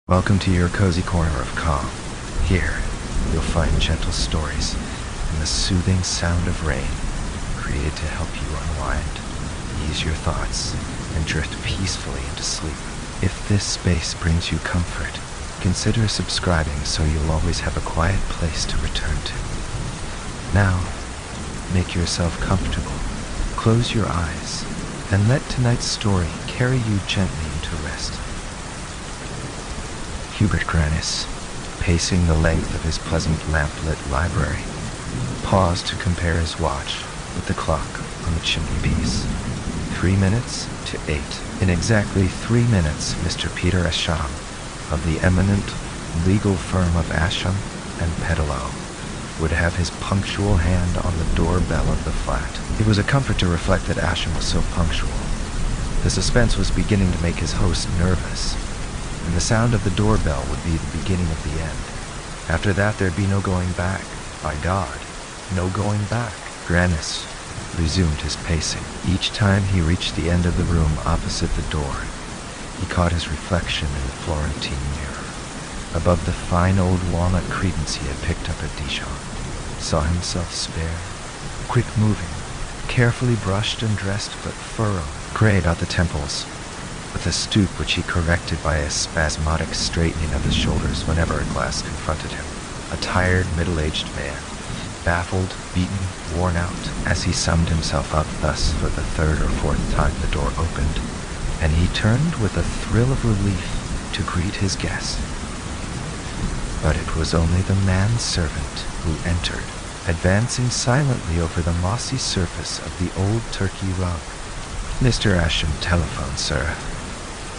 Welcome to your cozy corner of calm. Here, you'll find gentle stories and the soothing sound of rain, created to help you unwind, ease your thoughts, and drift peacefully into sleep. If this space brings you comfort, consider subscribing so you'll always have a quiet place to return to. Now, make yourself comfortable, close your eyes, and let tonight's story carry you gently into rest. Hubert Grannis, pacing the length of his pleasant lamp-lit library, paused to compare his watch with the clock on the chimney piece. 3 minutes to 8. In exactly 3 minutes, Mr. Peter Asham, of the eminent legal firm of Asham and Pedelow, would have his punctual hand on the doorbell of the flat. It was a comfort to reflect that Asham was so punctual. The suspense was beginning to make his host nervous, and the sound of the doorbell would be the beginning of the end. After that, there'd be no going back. By God, no going back. Grannis resumed his pacing. Each time he reached the end of the room opposite the door, he caught his reflection in the Florentine mirror. Above the fine old walnut credence he had picked up at Dijon, saw himself spare, quick-moving, carefully brushed and dressed but furrowed, gray about the temples, with a stoop which he corrected by a spasmodic straightening of his shoulders whenever a glass confronted him. A tired, middle-aged man, baffled, beaten, worn out, as he summed himself up thus for the third or fourth time the door opened, and he turned with a thrill of relief to greet his guest. But it was only the manservant who entered, advancing silently over the mossy surface of the old turkey rug. "Mr. Asham telephoned, sir,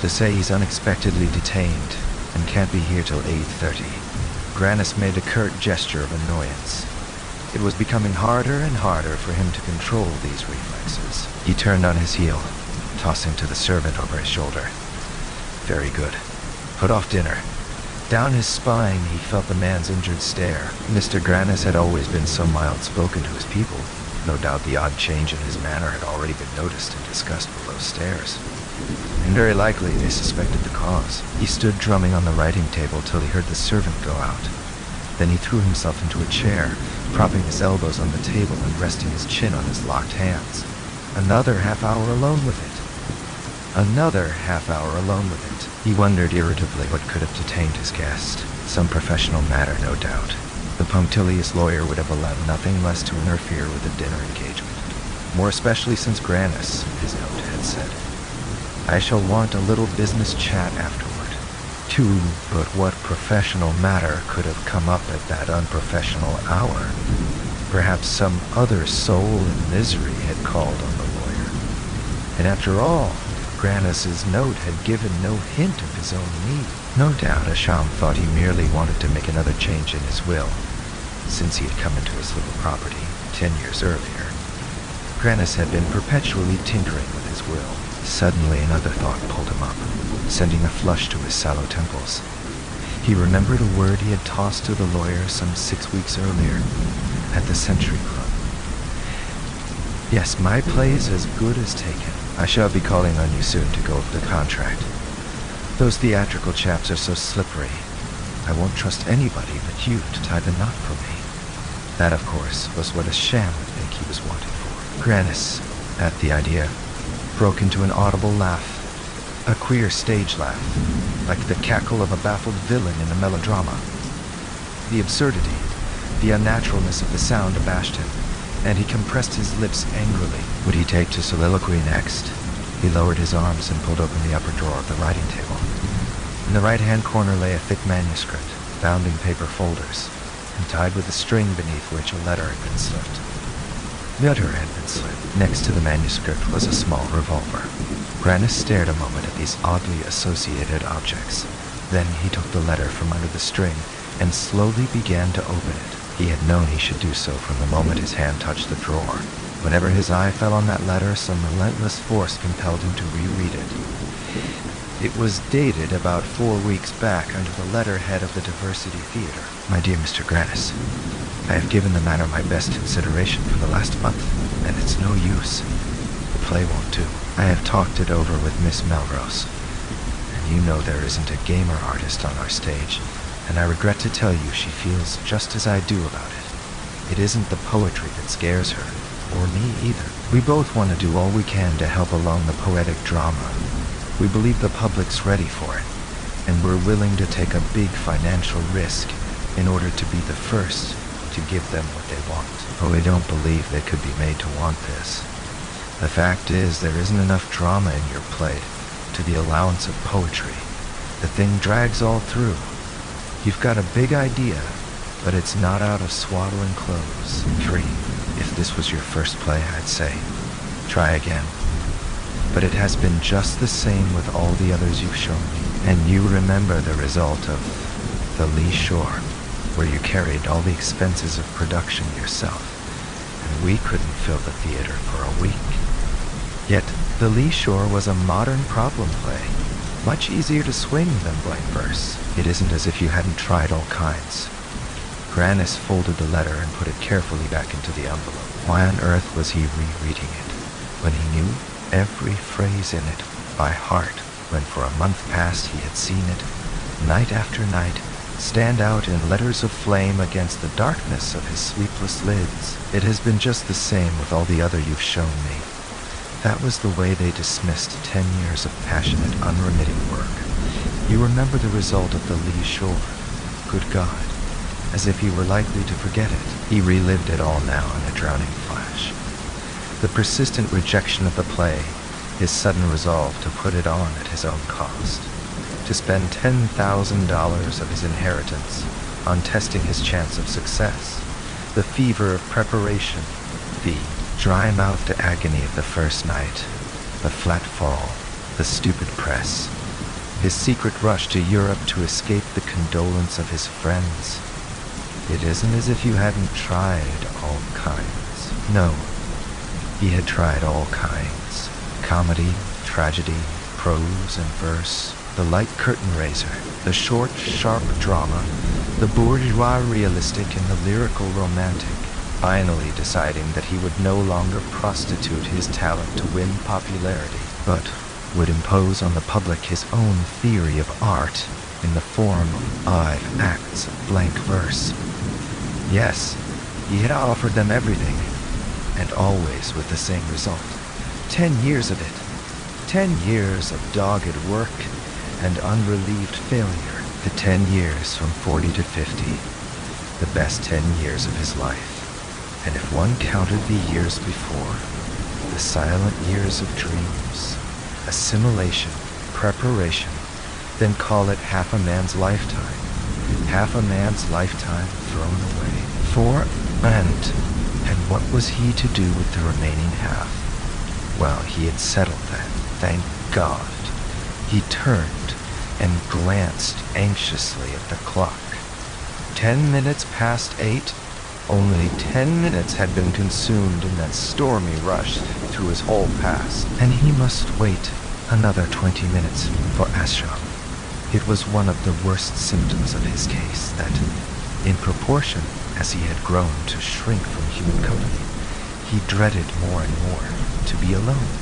to say he's unexpectedly detained and can't be here till 8:30. Grannis made a curt gesture of annoyance. It was becoming harder and harder for him to control these reflexes. He turned on his heel, tossing to the servant over his shoulder. "Very good. Put off dinner." Down his spine he felt the man's injured stare. Mr. Grannis had always been so mild-spoken to his people. No doubt the odd change in his manner had already been noticed and discussed below stairs. And very likely they suspected the cause. He stood drumming on the writing table till he heard the servant go out. Then he threw himself into a chair, propping his elbows on the table and resting his chin on his locked hands. Another half hour alone with it. Another half hour alone with it. He wondered irritably what could have detained his guest. Some professional matter, no doubt. The punctilious lawyer would have allowed nothing less to interfere with the dinner engagement. More especially since Grannis, his note had said, "I shall want a little business chat afterward." But what professional matter could have come up at that unprofessional hour? Perhaps some other soul in misery had called on the lawyer. And after all, Grannis's note had given no hint of his own need. No doubt Asham thought he merely wanted to make another change in his will, since he had come into his little property 10 years earlier. Grannis had been perpetually tinkering with his will. Suddenly another thought pulled him up, sending a flush to his sallow temples. He remembered a word he had tossed to the lawyer some 6 weeks earlier, at the Century Club. "Yes, my play is as good as taken. I shall be calling on you soon to go over the contract. Those theatrical chaps are so slippery. I won't trust anybody but you to tie the knot for me." That, of course, was what a sham would think he was wanted for. Grannis, at the idea, broke into an audible laugh, a queer stage laugh, like the cackle of a baffled villain in a melodrama. The absurdity, the unnaturalness of the sound abashed him, and he compressed his lips angrily. Would he take to soliloquy next? He lowered his arms and pulled open the upper drawer of the writing table. In the right-hand corner lay a thick manuscript, bound in paper folders, and tied with a string beneath which a letter had been slipped. The letter had been slipped. Next to the manuscript was a small revolver. Grannis stared a moment at these oddly associated objects. Then he took the letter from under the string and slowly began to open it. He had known he should do so from the moment his hand touched the drawer. Whenever his eye fell on that letter, some relentless force compelled him to reread it. It was dated about 4 weeks back under the letterhead of the Diversity Theater. "My dear Mr. Grannis, I have given the matter my best consideration for the last month, and it's no use. The play won't do. I have talked it over with Miss Melrose, and You know there isn't a gamer artist on our stage, and I regret to tell you she feels just as I do about it. It isn't the poetry that scares her, or me either. We both want to do all we can to help along the poetic drama. We believe the public's ready for it, and we're willing to take a big financial risk in order to be the first to give them what they want. But we don't believe they could be made to want this. The fact is, there isn't enough drama in your play to the allowance of poetry. The thing drags all through. You've got a big idea, but it's not out of swaddling clothes. 3. If this was your first play, I'd say, try again. But it has been just the same with all the others you've shown me. And you remember the result of The Lee Shore, where you carried all the expenses of production yourself, and we couldn't fill the theater for a week. Yet, The Lee Shore was a modern problem play, much easier to swing than blank verse. It isn't as if you hadn't tried all kinds. Granis folded the letter and put it carefully back into the envelope. Why on earth was he rereading it, when he knew every phrase in it by heart, when for a month past he had seen it, night after night, stand out in letters of flame against the darkness of his sleepless lids? It has been just the same with all the other you've shown me. That was the way they dismissed 10 years of passionate, unremitting work. You remember the result of The Lee Shore. Good God, as if he were likely to forget it. He relived it all now in a drowning flash. The persistent rejection of the play, his sudden resolve to put it on at his own cost, to spend $10,000 of his inheritance on testing his chance of success, the fever of preparation, the dry-mouthed agony of the first night, the flat fall, the stupid press, his secret rush to Europe to escape the condolence of his friends. It isn't as if you hadn't tried all kinds. No, he had tried all kinds. Comedy, tragedy, prose and verse, the light curtain raiser, the short, sharp drama, the bourgeois realistic and the lyrical romantic, finally deciding that he would no longer prostitute his talent to win popularity, but would impose on the public his own theory of art in the form of 5 acts of blank verse. Yes, he had offered them everything, and always with the same result. 10 years of it. 10 years of dogged work and unrelieved failure. The 10 years from 40 to 50. The best 10 years of his life. And if one counted the years before, the silent years of dreams, assimilation, preparation, then call it half a man's lifetime. Half a man's lifetime thrown away. And what was he to do with the remaining half? Well, he had settled that, thank God. He turned and glanced anxiously at the clock. 10 minutes past 8. Only 10 minutes had been consumed in that stormy rush through his whole past, and he must wait another 20 minutes for Ashram. It was one of the worst symptoms of his case that, in proportion as he had grown to shrink from human company, he dreaded more and more to be alone.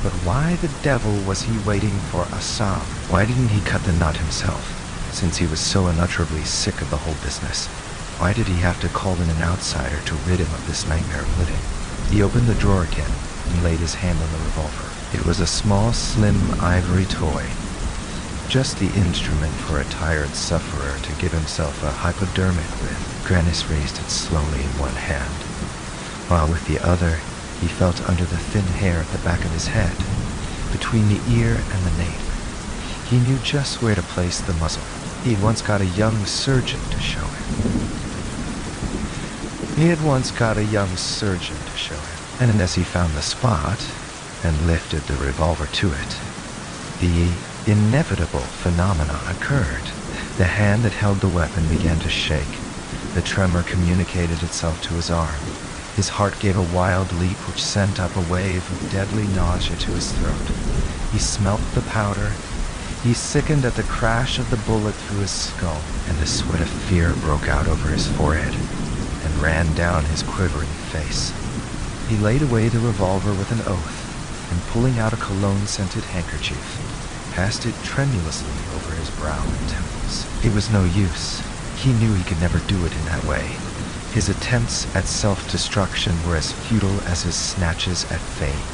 But why the devil was he waiting for Assam? Why didn't he cut the knot himself, since he was so unutterably sick of the whole business? Why did he have to call in an outsider to rid him of this nightmare of living? He opened the drawer again and laid his hand on the revolver. It was a small, slim ivory toy, just the instrument for a tired sufferer to give himself a hypodermic with. Granis raised it slowly in one hand, while with the other he felt under the thin hair at the back of his head, between the ear and the nape. He knew just where to place the muzzle. He had once got a young surgeon to show him. And as he found the spot and lifted the revolver to it, the inevitable phenomenon occurred. The hand that held the weapon began to shake. The tremor communicated itself to his arm. His heart gave a wild leap which sent up a wave of deadly nausea to his throat. He smelt the powder. He sickened at the crash of the bullet through his skull, and a sweat of fear broke out over his forehead and ran down his quivering face. He laid away the revolver with an oath, and pulling out a cologne-scented handkerchief, passed it tremulously over his brow and temples. It was no use. He knew he could never do it in that way. His attempts at self-destruction were as futile as his snatches at fame.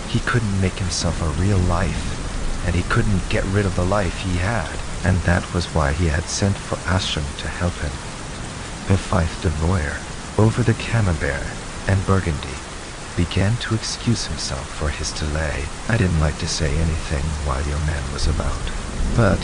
He couldn't make himself a real life, and he couldn't get rid of the life he had, and that was why he had sent for Ashram to help him. The Fife de Voyer, over the Camembert and Burgundy, began to excuse himself for his delay. I didn't like to say anything while your man was about, but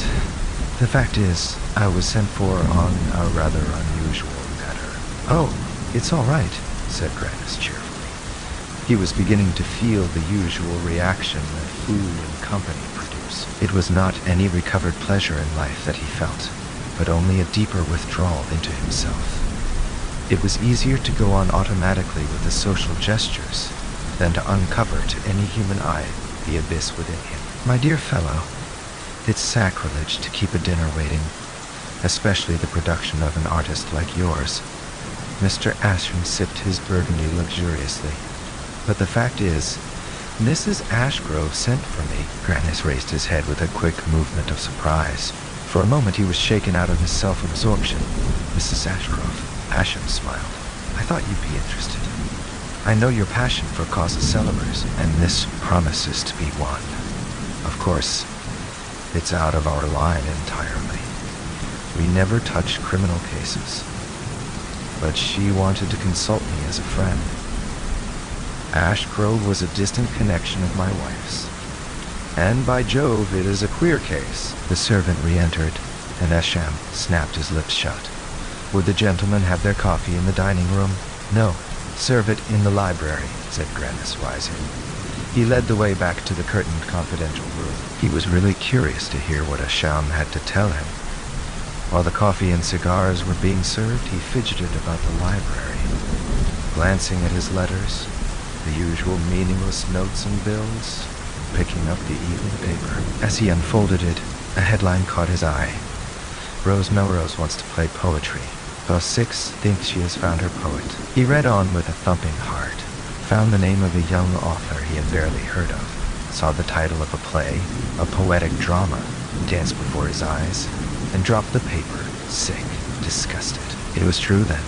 the fact is, I was sent for on a rather unusual matter. Oh, it's all right, said Grannis cheerfully. He was beginning to feel the usual reaction that food and company produce. It was not any recovered pleasure in life that he felt, but only a deeper withdrawal into himself. It was easier to go on automatically with the social gestures than to uncover to any human eye the abyss within him. My dear fellow, it's sacrilege to keep a dinner waiting, especially the production of an artist like yours. Mr. Ashram sipped his Burgundy luxuriously. But the fact is, Mrs. Ashgrove sent for me. Grannis raised his head with a quick movement of surprise. For a moment he was shaken out of his self-absorption. Mrs. Ashgrove. Ashram smiled. I thought you'd be interested. I know your passion for causes célèbres, and this promises to be one. Of course, it's out of our line entirely. We never touch criminal cases. But she wanted to consult me as a friend. Ashgrove was a distant connection of my wife's. And by Jove, it is a queer case. The servant re-entered, and Ashram snapped his lips shut. Would the gentlemen have their coffee in the dining room? No. Serve it in the library, said Grannis, rising. He led the way back to the curtained confidential room. He was really curious to hear what Ashram had to tell him. While the coffee and cigars were being served, he fidgeted about the library, glancing at his letters, the usual meaningless notes and bills, picking up the evening paper. As he unfolded it, a headline caught his eye. Rose Melrose wants to play poetry. Clause 6 thinks she has found her poet. He read on with a thumping heart, found the name of a young author he had barely heard of, saw the title of a play, a poetic drama, danced before his eyes, and dropped the paper, sick, disgusted. It was true then.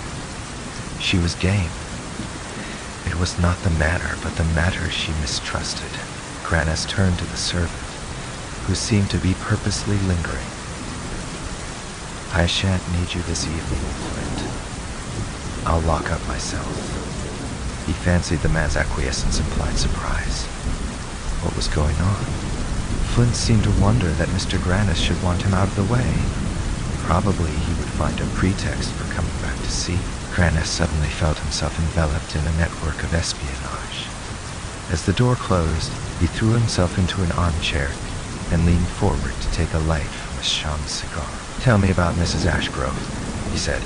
She was game. It was not the matter, but the matter she mistrusted. Grannis turned to the servant, who seemed to be purposely lingering. I shan't need you this evening, Flint. I'll lock up myself. He fancied the man's acquiescence implied surprise. What was going on? Flint seemed to wonder that Mr. Grannis should want him out of the way. Probably he would find a pretext for coming back to see. Grannis suddenly felt himself enveloped in a network of espionage. As the door closed, he threw himself into an armchair and leaned forward to take a light from Asham's cigar. Tell me about Mrs. Ashgrove, he said,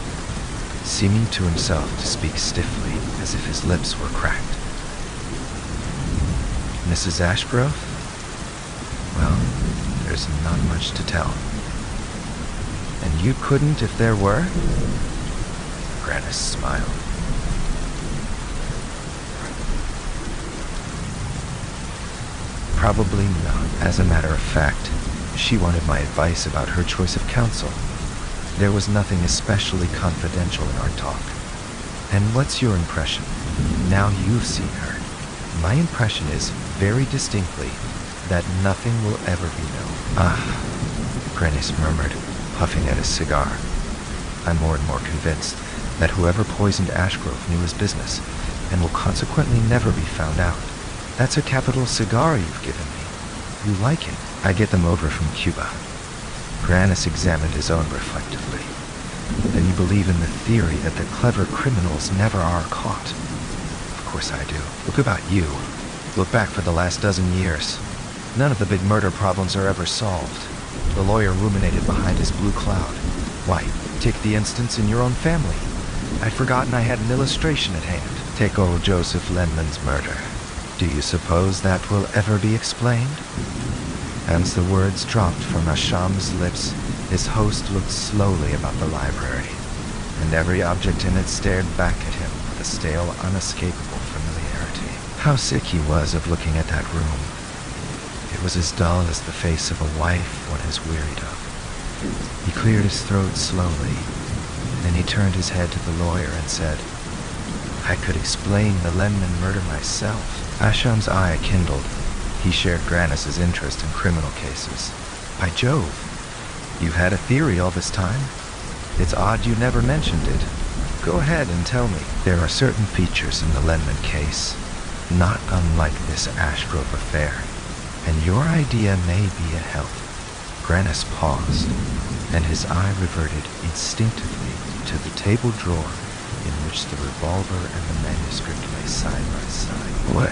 seeming to himself to speak stiffly, as if his lips were cracked. Mrs. Ashgrove? Well, there's not much to tell. And you couldn't if there were? Grannis smiled. Probably not. As a matter of fact, she wanted my advice about her choice of counsel. There was nothing especially confidential in our talk. And what's your impression? Now you've seen her. My impression is, very distinctly, that nothing will ever be known. Ah, Grannis murmured, puffing at his cigar. I'm more and more convinced that whoever poisoned Ashgrove knew his business, and will consequently never be found out. That's a capital cigar you've given me. You like it. I get them over from Cuba. Grannis examined his own reflectively. Then you believe in the theory that the clever criminals never are caught. Of course I do. Look about you. Look back for the last dozen years. None of the big murder problems are ever solved. The lawyer ruminated behind his blue cloud. Why, take the instance in your own family. I'd forgotten I had an illustration at hand. Take old Joseph Lenman's murder. Do you suppose that will ever be explained? As the words dropped from Asham's lips, his host looked slowly about the library, and every object in it stared back at him with a stale, unescapable familiarity. How sick he was of looking at that room. It It was as dull as the face of a wife one is wearied of. He cleared his throat slowly, then he turned his head to the lawyer and said, "I could explain the Lenman murder myself." Asham's eye kindled. He shared Grannis's interest in criminal cases. "By Jove, you've had a theory all this time? It's odd you never mentioned it. Go ahead and tell me." "There are certain features in the Lenman case, not unlike this Ashgrove affair, and your idea may be a help." Grannis paused, and his eye reverted instinctively to the table drawer in which the revolver and the manuscript lay side by side. What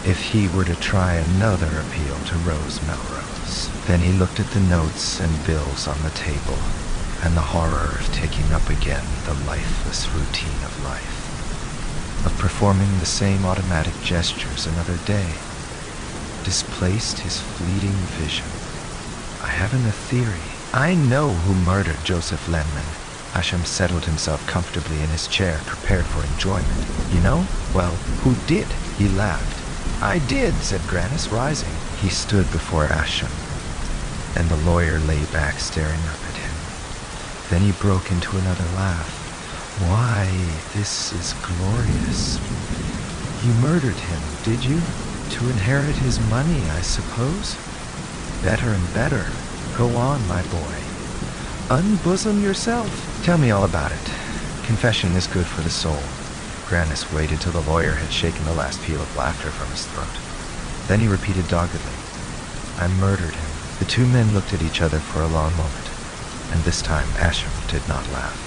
if he were to try another appeal to Rose Melrose? Then he looked at the notes and bills on the table, and the horror of taking up again the lifeless routine of life, of performing the same automatic gestures another day, displaced his fleeting vision. "I haven't a theory. I know who murdered Joseph Lenman." Asham settled himself comfortably in his chair, prepared for enjoyment. "You know? Well, who did?" He laughed. "I did," said Grannis, rising. He stood before Asham, and the lawyer lay back staring up at him. Then he broke into another laugh. "Why, this is glorious. You murdered him, did you? To inherit his money, I suppose? Better and better. Go on, my boy. Unbosom yourself. Tell me all about it. Confession is good for the soul." Grannis waited till the lawyer had shaken the last peal of laughter from his throat. Then he repeated doggedly, "I murdered him." The two men looked at each other for a long moment, and this time Asham did not laugh.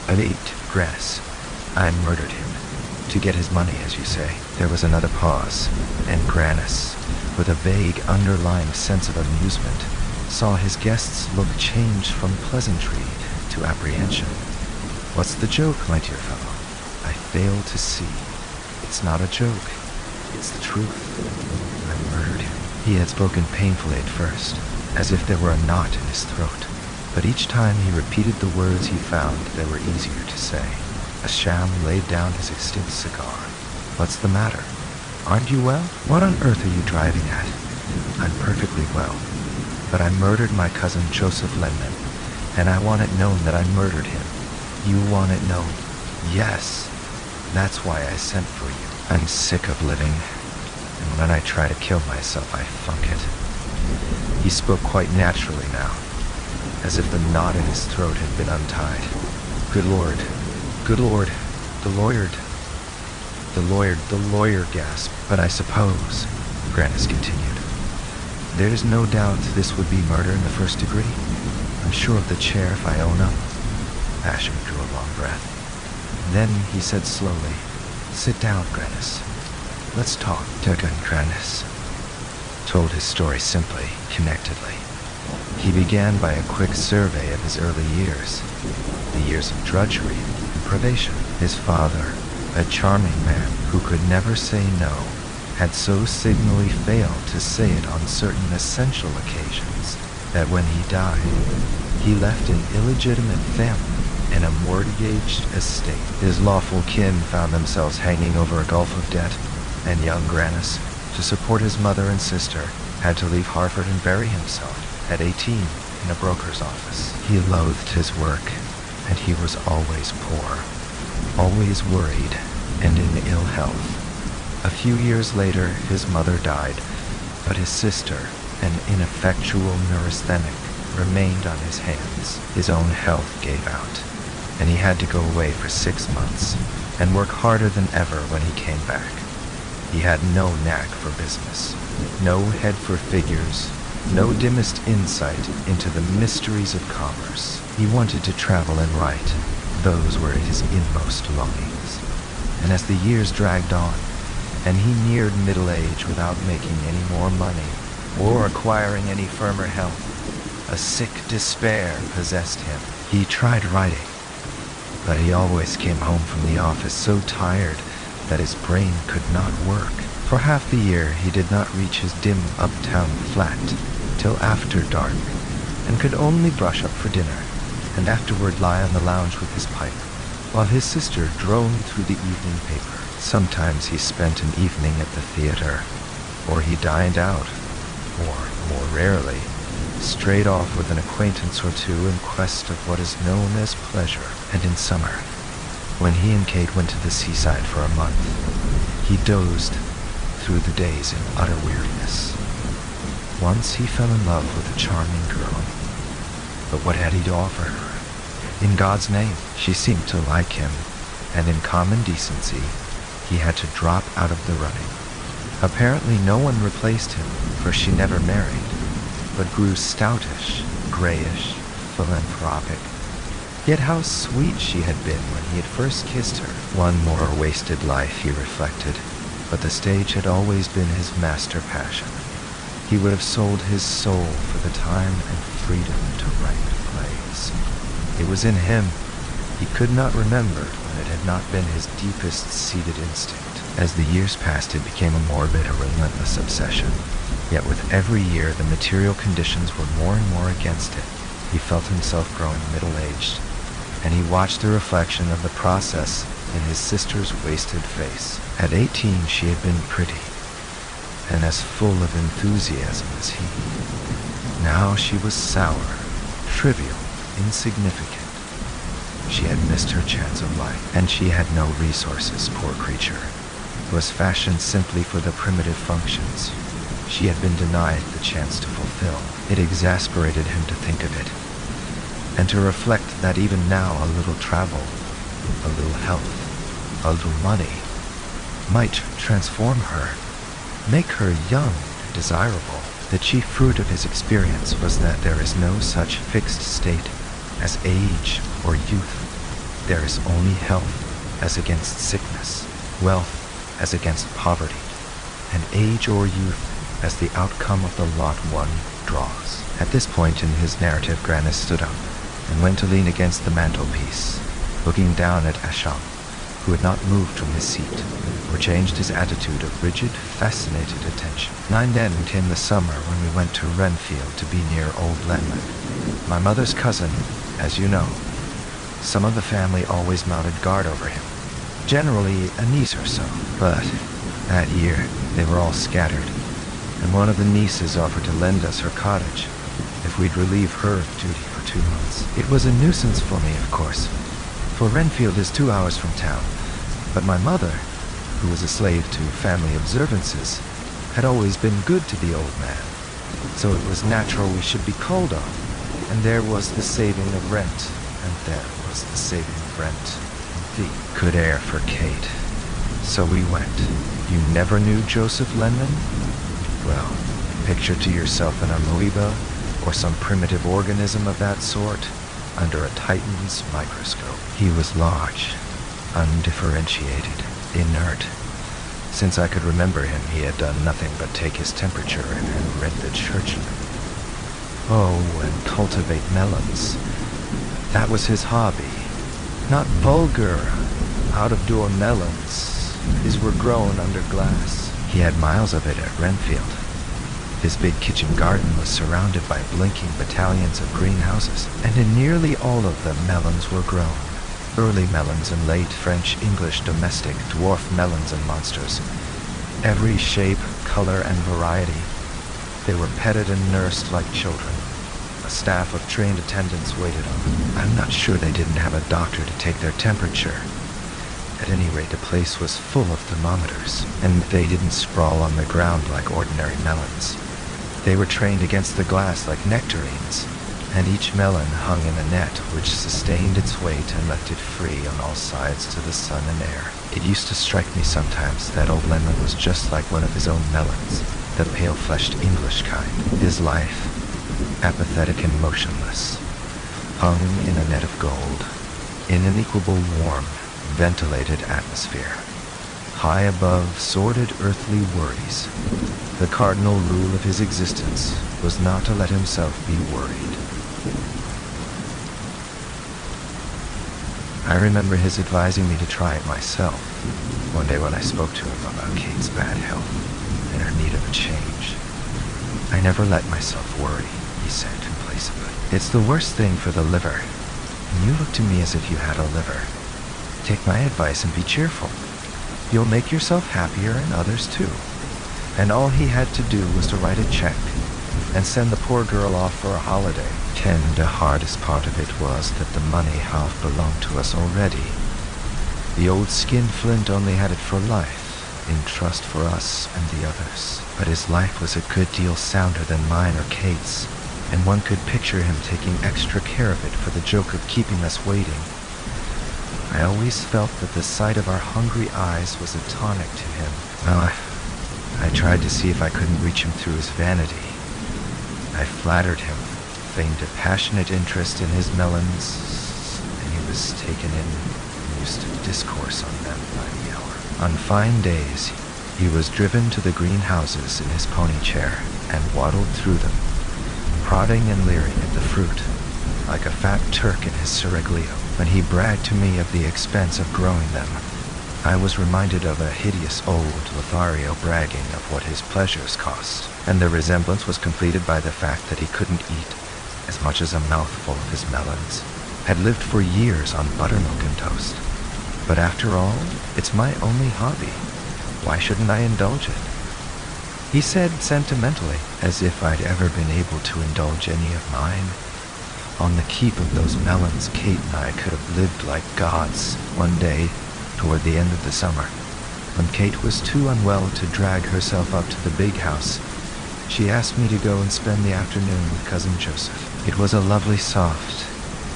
"Wait, Grannis, I murdered him. To get his money, as you say." There was another pause, and Grannis, with a vague underlying sense of amusement, saw his guest's look change from pleasantry to apprehension. "What's the joke, my dear fellow? I fail to see. It's not a joke. It's the truth. I murdered him." He had spoken painfully at first, as if there were a knot in his throat, but each time he repeated the words he found they were easier to say. Asham laid down his extinct cigar. "What's the matter? Aren't you well? What on earth are you driving at?" "I'm perfectly well, but I murdered my cousin Joseph Lenman, and I want it known that I murdered him." "You want it known?" "Yes. That's why I sent for you. I'm sick of living, and when I try to kill myself, I funk it." He spoke quite naturally now, as if the knot in his throat had been untied. Good Lord, the lawyer gasped. "But I suppose," Grannis continued, "there's no doubt this would be murder in the first degree. I'm sure of the chair if I own up." Asham drew a long breath. Then he said slowly, "Sit down, Grannis. Let's talk." Turgan Grannis told his story simply, connectedly. He began by a quick survey of his early years, the years of drudgery and privation. His father, a charming man who could never say no, had so signally failed to say it on certain essential occasions that when he died, he left an illegitimate family and a mortgaged estate. His lawful kin found themselves hanging over a gulf of debt, and young Grannis, to support his mother and sister, had to leave Hartford and bury himself at 18 in a broker's office. He loathed his work, and he was always poor, always worried, and in ill health. A few years later, his mother died, but his sister, an ineffectual neurasthenic, remained on his hands. His own health gave out, and he had to go away for 6 months and work harder than ever when he came back. He had no knack for business, no head for figures, no dimmest insight into the mysteries of commerce. He wanted to travel and write. Those were his inmost longings. And as the years dragged on, and he neared middle age without making any more money or acquiring any firmer health, a sick despair possessed him. He tried writing, but he always came home from the office so tired that his brain could not work. For half the year he did not reach his dim uptown flat till after dark, and could only brush up for dinner, and afterward lie on the lounge with his pipe, while his sister droned through the evening paper. Sometimes he spent an evening at the theater, or he dined out, or, more rarely, strayed off with an acquaintance or two in quest of what is known as pleasure. And in summer, when he and Kate went to the seaside for a month, he dozed through the days in utter weariness. Once he fell in love with a charming girl, but what had he to offer her? In God's name, she seemed to like him, and in common decency, he had to drop out of the running. Apparently no one replaced him, for she never married, but grew stoutish, grayish, philanthropic. Yet how sweet she had been when he had first kissed her. One more wasted life, he reflected, but the stage had always been his master passion. He would have sold his soul for the time and freedom to write plays. It was in him. He could not remember when it had not been his deepest-seated instinct. As the years passed, it became a morbid, a relentless obsession. Yet with every year, the material conditions were more and more against it. He felt himself growing middle-aged, and he watched the reflection of the process in his sister's wasted face. At 18, she had been pretty, and as full of enthusiasm as he. Now she was sour, trivial, insignificant. She had missed her chance of life, and she had no resources, poor creature. Was fashioned simply for the primitive functions she had been denied the chance to fulfill. It exasperated him to think of it, and to reflect that even now a little travel, a little health, a little money might transform her, make her young and desirable. The chief fruit of his experience was that there is no such fixed state as age or youth. There is only health as against sickness, wealth as against poverty, and age or youth as the outcome of the lot one draws. At this point in his narrative, Grannis stood up and went to lean against the mantelpiece, looking down at Asham, who had not moved from his seat or changed his attitude of rigid, fascinated attention. Then came the summer when we went to Renfield to be near Old Lenman. My mother's cousin, as you know. Some of the family always mounted guard over him, generally a niece or so, but that year they were all scattered, and one of the nieces offered to lend us her cottage if we'd relieve her of duty for 2 months. It was a nuisance for me, of course, for Renfield is 2 hours from town, but my mother, who was a slave to family observances, had always been good to the old man, so it was natural we should be called on, and there was the saving of rent, and there was the saving of rent. The good air for Kate. So we went. You never knew Joseph Lenman? Well, picture to yourself an amoeba or some primitive organism of that sort under a titan's microscope. He was large, undifferentiated, inert. Since I could remember him, he had done nothing but take his temperature and read the churchman. Oh, and cultivate melons. That was his hobby. Not vulgar, out-of-door melons. His were grown under glass. He had miles of it at Renfield. His big kitchen garden was surrounded by blinking battalions of greenhouses, and in nearly all of them melons were grown. Early melons and late French-English domestic dwarf melons and monsters. Every shape, color, and variety. They were petted and nursed like children. A staff of trained attendants waited on them. I'm not sure they didn't have a doctor to take their temperature. At any rate, the place was full of thermometers, and they didn't sprawl on the ground like ordinary melons. They were trained against the glass like nectarines, and each melon hung in a net which sustained its weight and left it free on all sides to the sun and air. It used to strike me sometimes that old Lenman was just like one of his own melons, the pale-fleshed English kind. His life, apathetic and motionless, hung in a net of gold, in an equable warm, ventilated atmosphere. High above sordid earthly worries, the cardinal rule of his existence was not to let himself be worried. I remember his advising me to try it myself, one day when I spoke to him about Kate's bad health and her need of a change. I never let myself worry, he said complacently. It's the worst thing for the liver, and you look to me as if you had a liver. Take my advice and be cheerful. You'll make yourself happier and others too. And all he had to do was to write a check and send the poor girl off for a holiday. And the hardest part of it was that the money half belonged to us already. The old skinflint only had it for life, in trust for us and the others. But his life was a good deal sounder than mine or Kate's, and one could picture him taking extra care of it for the joke of keeping us waiting. I always felt that the sight of our hungry eyes was a tonic to him. Well, I tried to see if I couldn't reach him through his vanity. I flattered him, feigned a passionate interest in his melons, and he was taken in and used to discourse on them by the hour. On fine days, he was driven to the greenhouses in his pony chair and waddled through them, prodding and leering at the fruit, like a fat Turk in his seraglio. When he bragged to me of the expense of growing them, I was reminded of a hideous old Lothario bragging of what his pleasures cost, and the resemblance was completed by the fact that he couldn't eat as much as a mouthful of his melons, had lived for years on buttermilk and toast. But after all, it's my only hobby. Why shouldn't I indulge it? He said sentimentally, as if I'd ever been able to indulge any of mine. On the keep of those melons, Kate and I could have lived like gods. One day, toward the end of the summer, when Kate was too unwell to drag herself up to the big house, she asked me to go and spend the afternoon with Cousin Joseph. It was a lovely, soft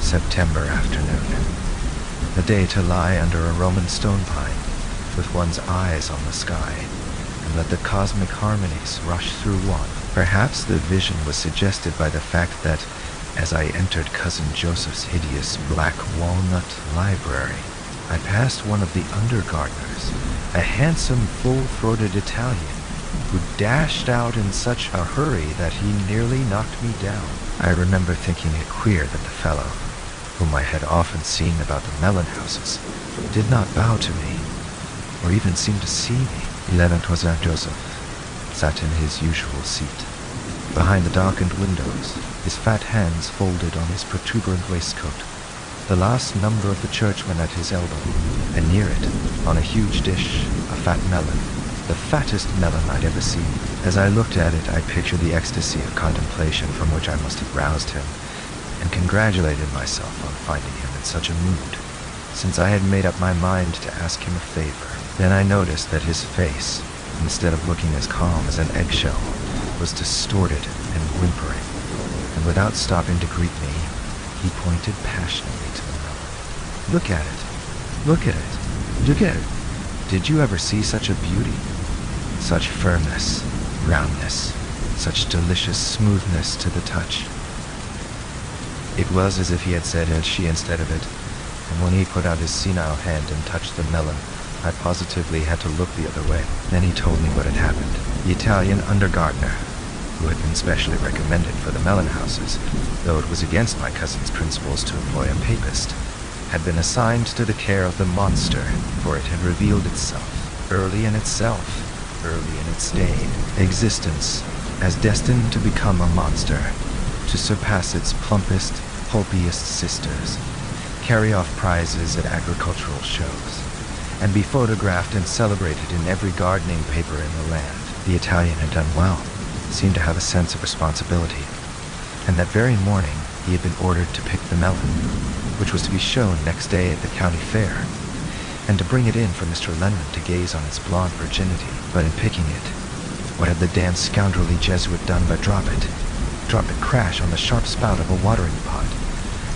September afternoon, a day to lie under a Roman stone pine with one's eyes on the sky and let the cosmic harmonies rush through one. Perhaps the vision was suggested by the fact that, as I entered Cousin Joseph's hideous black walnut library, I passed one of the undergardeners, a handsome, full-throated Italian, who dashed out in such a hurry that he nearly knocked me down. I remember thinking it queer that the fellow, whom I had often seen about the melon houses, did not bow to me, or even seem to see me. 11th Joseph sat in his usual seat, behind the darkened windows, his fat hands folded on his protuberant waistcoat, the last number of the Churchman at his elbow, and near it, on a huge dish, a fat melon, the fattest melon I'd ever seen. As I looked at it, I pictured the ecstasy of contemplation from which I must have roused him, and congratulated myself on finding him in such a mood, since I had made up my mind to ask him a favor. Then I noticed that his face, instead of looking as calm as an eggshell, was distorted and whimpering, and without stopping to greet me, he pointed passionately to the melon. Look at it! Look at it! Look at it! Did you ever see such a beauty? Such firmness, roundness, such delicious smoothness to the touch. It was as if he had said she instead of it, and when he put out his senile hand and touched the melon, I positively had to look the other way. Then he told me what had happened. The Italian undergardener, who had been specially recommended for the melon houses, though it was against my cousin's principles to employ a papist, had been assigned to the care of the monster, for it had revealed itself, early in its stain, existence, as destined to become a monster, to surpass its plumpest, pulpiest sisters, carry off prizes at agricultural shows, and be photographed and celebrated in every gardening paper in the land. The Italian had done well, seemed to have a sense of responsibility, and that very morning he had been ordered to pick the melon, which was to be shown next day at the county fair, and to bring it in for Mr. Lenman to gaze on its blonde virginity. But in picking it, what had the damned scoundrelly Jesuit done but drop it crash on the sharp spout of a watering pot,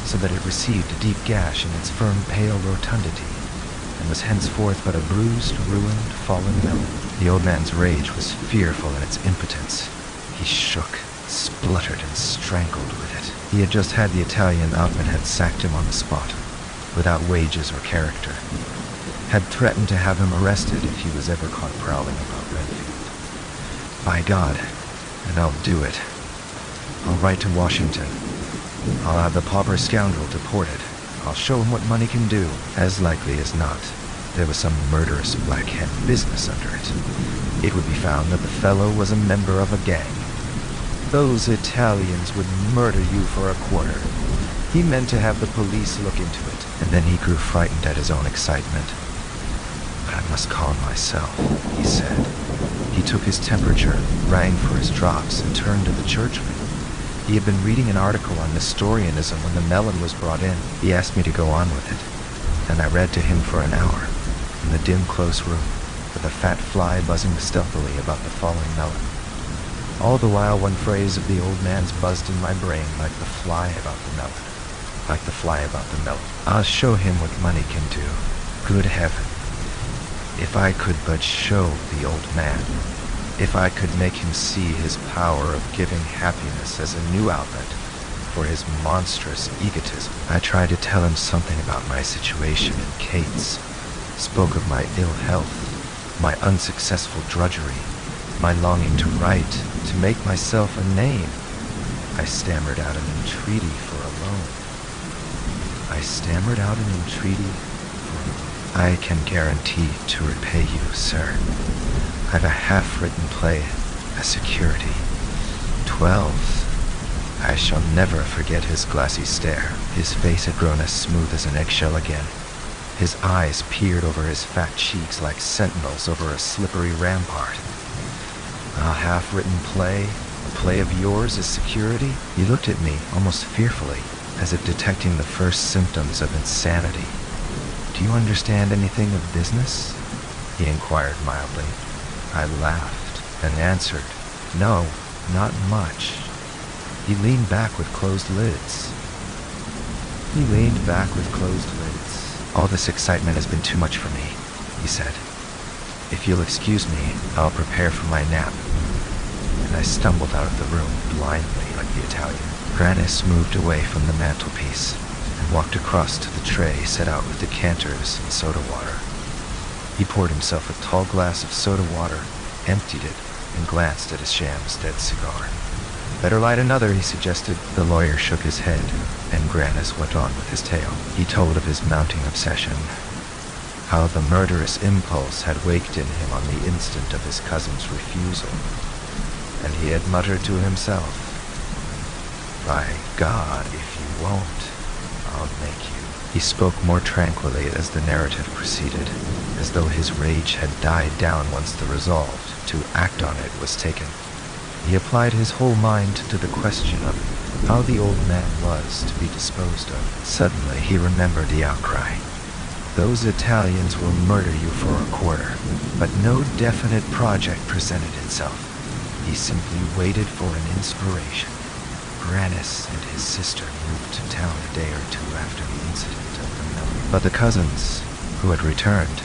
so that it received a deep gash in its firm, pale rotundity, and was henceforth but a bruised, ruined, fallen melon. The old man's rage was fearful in its impotence. He shook, spluttered, and strangled with it. He had just had the Italian outman had sacked him on the spot, without wages or character, had threatened to have him arrested if he was ever caught prowling about Renfield. By God, and I'll do it. I'll write to Washington. I'll have the pauper scoundrel deported. I'll show him what money can do. As likely as not, there was some murderous black hand business under it. It would be found that the fellow was a member of a gang. Those Italians would murder you for a quarter. He meant to have the police look into it, and then he grew frightened at his own excitement. But I must calm myself, he said. He took his temperature, rang for his drops, and turned to the churchman. He had been reading an article on Nestorianism when the melon was brought in. He asked me to go on with it, and I read to him for an hour in the dim, close room, with a fat fly buzzing stealthily about the falling melon. All the while, one phrase of the old man's buzzed in my brain like the fly about the melon. Like the fly about the melon. I'll show him what money can do. Good heaven. If I could but show the old man. If I could make him see his power of giving happiness as a new outlet for his monstrous egotism. I tried to tell him something about my situation in Kate's. Spoke of my ill health, my unsuccessful drudgery, my longing to write, to make myself a name. I stammered out an entreaty for a loan. I stammered out an entreaty for a loan. I can guarantee to repay you, sir. I've a half-written play as security. 12. I shall never forget his glassy stare. His face had grown as smooth as an eggshell again. His eyes peered over his fat cheeks like sentinels over a slippery rampart. A half-written play? A play of yours as security? He looked at me almost fearfully, as if detecting the first symptoms of insanity. Do you understand anything of business? He inquired mildly. I laughed and answered, no, not much. He leaned back with closed lids. All this excitement has been too much for me, he said. If you'll excuse me, I'll prepare for my nap. And I stumbled out of the room blindly like the Italian. Grannis moved away from the mantelpiece and walked across to the tray set out with decanters and soda water. He poured himself a tall glass of soda water, emptied it, and glanced at his sham's dead cigar. Better light another, he suggested. The lawyer shook his head, and Grannis went on with his tale. He told of his mounting obsession, how the murderous impulse had waked in him on the instant of his cousin's refusal, and he had muttered to himself, by God, if you won't, I'll make you. He spoke more tranquilly as the narrative proceeded, as though his rage had died down once the resolve to act on it was taken. He applied his whole mind to the question of how the old man was to be disposed of. Suddenly he remembered the outcry. Those Italians will murder you for a quarter, but no definite project presented itself. He simply waited for an inspiration. Grannis and his sister moved to town a day or two after the incident of the melon. But the cousins, who had returned,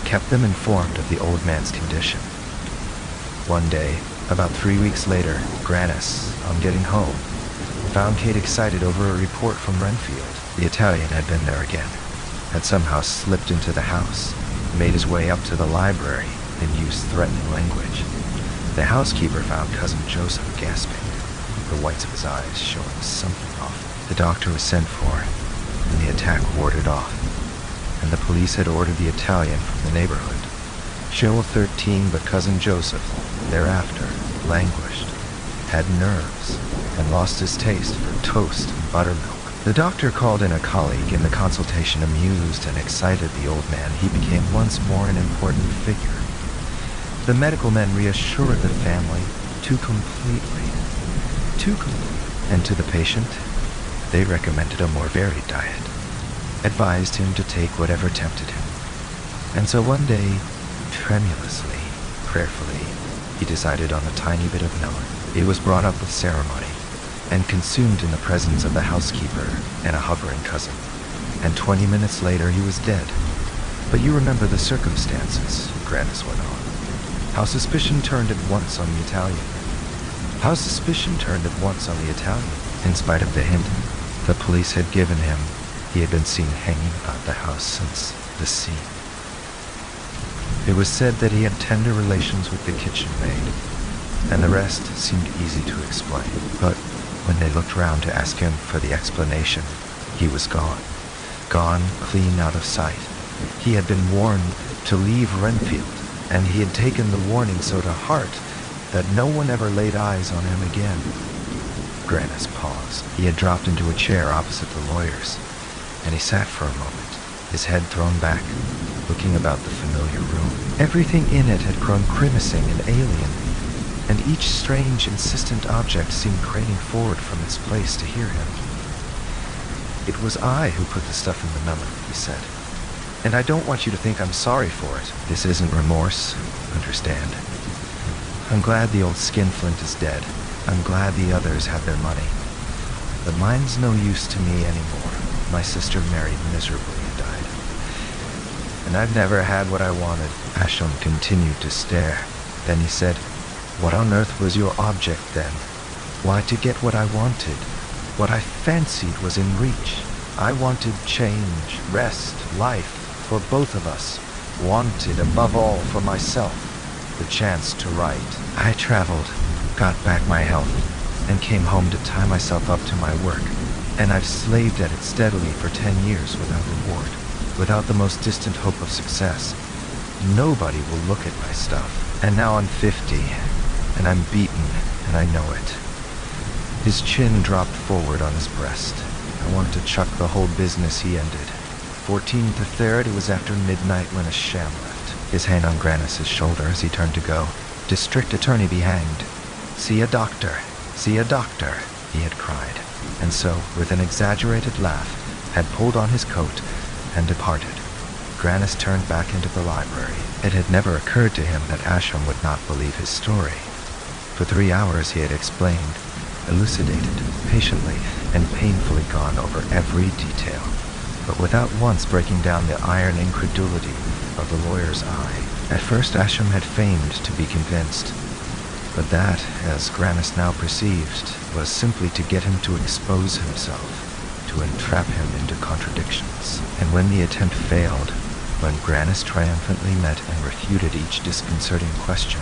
kept them informed of the old man's condition. One day, about 3 weeks later, Grannis, on getting home, found Kate excited over a report from Renfield. The Italian had been there again, had somehow slipped into the house, made his way up to the library, and used threatening language. The housekeeper found Cousin Joseph gasping, the whites of his eyes showing something awful. The doctor was sent for, and the attack warded off, and the police had ordered the Italian from the neighborhood. Show of 13, but Cousin Joseph, thereafter, languished, had nerves, and lost his taste for toast and buttermilk. The doctor called in a colleague, and the consultation amused and excited the old man. He became once more an important figure. The medical men reassured the family too completely. And to the patient, they recommended a more varied diet, advised him to take whatever tempted him. And so one day, tremulously, prayerfully, he decided on a tiny bit of melon. It was brought up with ceremony, and consumed in the presence of the housekeeper and a hovering cousin. And 20 minutes later, he was dead. But you remember the circumstances, Grannis went on. How suspicion turned at once on the Italian. In spite of the hint the police had given him, he had been seen hanging about the house since the scene. It was said that he had tender relations with the kitchen maid, and the rest seemed easy to explain. But when they looked round to ask him for the explanation, he was gone. Gone clean out of sight. He had been warned to leave Renfield, and he had taken the warning so to heart that no one ever laid eyes on him again. Grannis paused. He had dropped into a chair opposite the lawyer's, and he sat for a moment, his head thrown back, looking about the familiar room. Everything in it had grown grimacing and alien, and each strange, insistent object seemed craning forward from its place to hear him. "It was I who put the stuff in the melon," he said. "And I don't want you to think I'm sorry for it. This isn't remorse, understand? I'm glad the old skinflint is dead. I'm glad the others have their money. But mine's no use to me anymore. My sister married miserably and died. And I've never had what I wanted." Asham continued to stare. Then he said, "What on earth was your object then? Why, to get what I wanted. What I fancied was in reach. I wanted change, rest, life, for both of us. Wanted, above all, for myself, the chance to write. I traveled, got back my health, and came home to tie myself up to my work. And I've slaved at it steadily for 10 years without reward, without the most distant hope of success. Nobody will look at my stuff. And now I'm 50, and I'm beaten, and I know it." His chin dropped forward on his breast. I wanted to chuck the whole business, he ended. 14th or 3rd, it was after midnight when a sham left, his hand on Grannis's shoulder as he turned to go. "District attorney be hanged. See a doctor, see a doctor," he had cried, and so, with an exaggerated laugh, had pulled on his coat and departed. Grannis turned back into the library. It had never occurred to him that Asham would not believe his story. For 3 hours he had explained, elucidated, patiently and painfully gone over every detail, but without once breaking down the iron incredulity of the lawyer's eye. At first Asham had feigned to be convinced, but that, as Grannis now perceived, was simply to get him to expose himself, to entrap him into contradictions. And when the attempt failed, when Grannis triumphantly met and refuted each disconcerting question,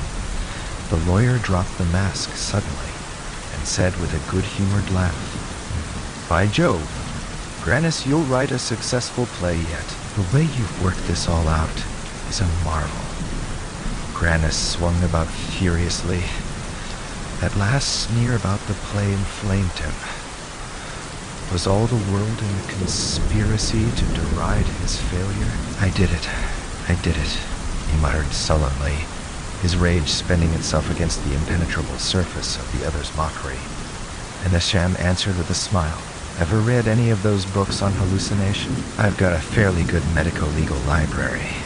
the lawyer dropped the mask suddenly and said with a good-humored laugh, "By Jove, Grannis, you'll write a successful play yet. The way you've worked this all out is a marvel." Grannis swung about furiously. That last sneer about the play inflamed him. Was all the world in a conspiracy to deride his failure? I did it, he muttered sullenly, his rage spending itself against the impenetrable surface of the other's mockery. And the sham answered with a smile. "Ever read any of those books on hallucination? I've got a fairly good medico-legal library.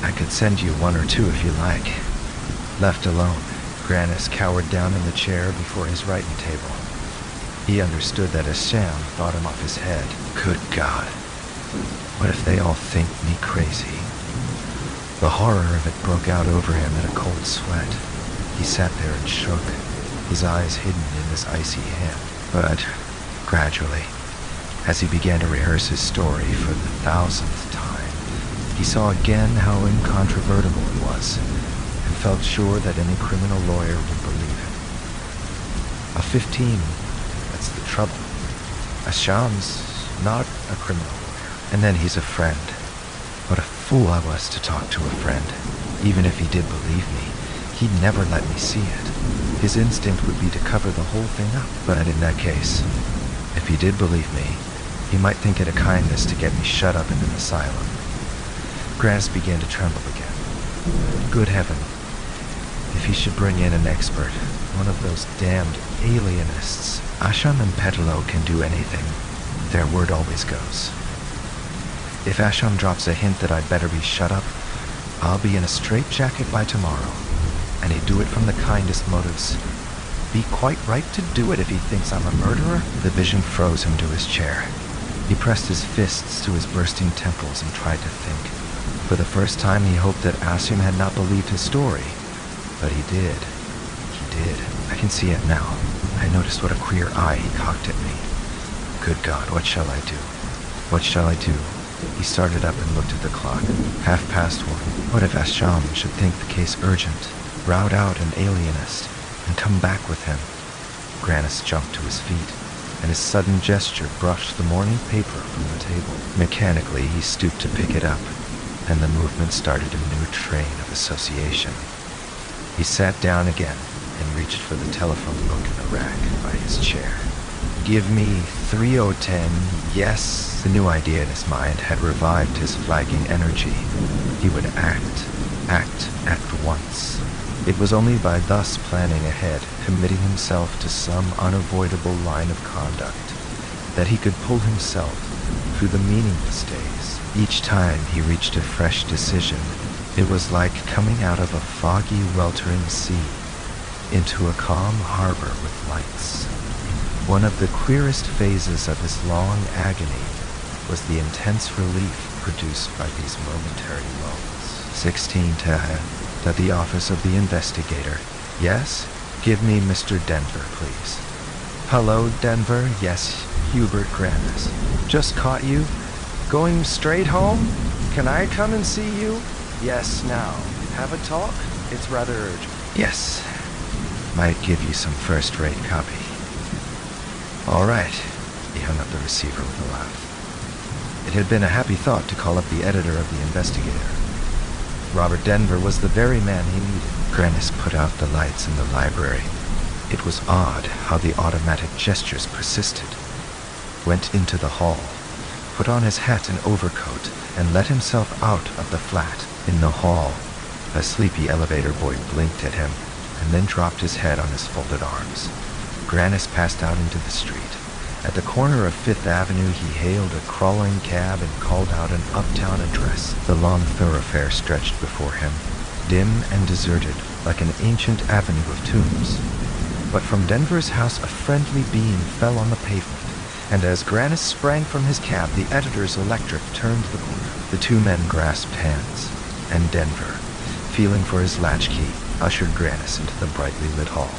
I could send you one or two if you like." Left alone, Grannis cowered down in the chair before his writing table. He understood that a sham thought him off his head. Good God, what if they all think me crazy? The horror of it broke out over him in a cold sweat. He sat there and shook, his eyes hidden in his icy hand. But gradually, as he began to rehearse his story for the 1000th time, he saw again how incontrovertible it was, and felt sure that any criminal lawyer would believe him. A 15, that's the trouble. Asham's not a criminal lawyer, and then he's a friend. What a fool I was to talk to a friend. Even if he did believe me, he'd never let me see it. His instinct would be to cover the whole thing up. But in that case, if he did believe me, he might think it a kindness to get me shut up in an asylum. Grannis began to tremble again. Good heaven, if he should bring in an expert, one of those damned alienists. Asham and Petalo can do anything. Their word always goes. If Asham drops a hint that I'd better be shut up, I'll be in a straitjacket by tomorrow, and he'd do it from the kindest motives. Be quite right to do it if he thinks I'm a murderer. The vision froze him to his chair. He pressed his fists to his bursting temples and tried to think. For the first time he hoped that Asham had not believed his story, but he did. He did. I can see it now. I noticed what a queer eye he cocked at me. Good God, what shall I do? What shall I do? He started up and looked at the clock. 1:30. What if Asham should think the case urgent, rout out an alienist, and come back with him? Grannis jumped to his feet, and his sudden gesture brushed the morning paper from the table. Mechanically, he stooped to pick it up, and the movement started a new train of association. He sat down again and reached for the telephone book in the rack by his chair. Give me 3010, yes. The new idea in his mind had revived his flagging energy. He would act at once. It was only by thus planning ahead, committing himself to some unavoidable line of conduct, that he could pull himself through the meaningless days. Each time he reached a fresh decision, it was like coming out of a foggy, weltering sea into a calm harbor with lights. One of the queerest phases of his long agony was the intense relief produced by these momentary lulls. 16 Taha, at the office of the investigator. Yes? Give me Mr. Denver, please. Hello, Denver. Yes, Hubert Grannis. Just caught you. Going straight home? Can I come and see you? Yes, now. Have a talk? It's rather urgent. Yes. Might give you some first-rate copy. All right. He hung up the receiver with a laugh. It had been a happy thought to call up the editor of the investigator. Robert Denver was the very man he needed. Grannis put out the lights in the library. It was odd how the automatic gestures persisted. Went into the hall, put on his hat and overcoat, and let himself out of the flat. In the hall, a sleepy elevator boy blinked at him, and then dropped his head on his folded arms. Grannis passed out into the street. At the corner of Fifth Avenue, he hailed a crawling cab and called out an uptown address. The long thoroughfare stretched before him, dim and deserted, like an ancient avenue of tombs. But from Denver's house a friendly beam fell on the pavement, and as Grannis sprang from his cab, the editor's electric turned the corner. The two men grasped hands, and Denver, feeling for his latchkey, ushered Grannis into the brightly lit hall.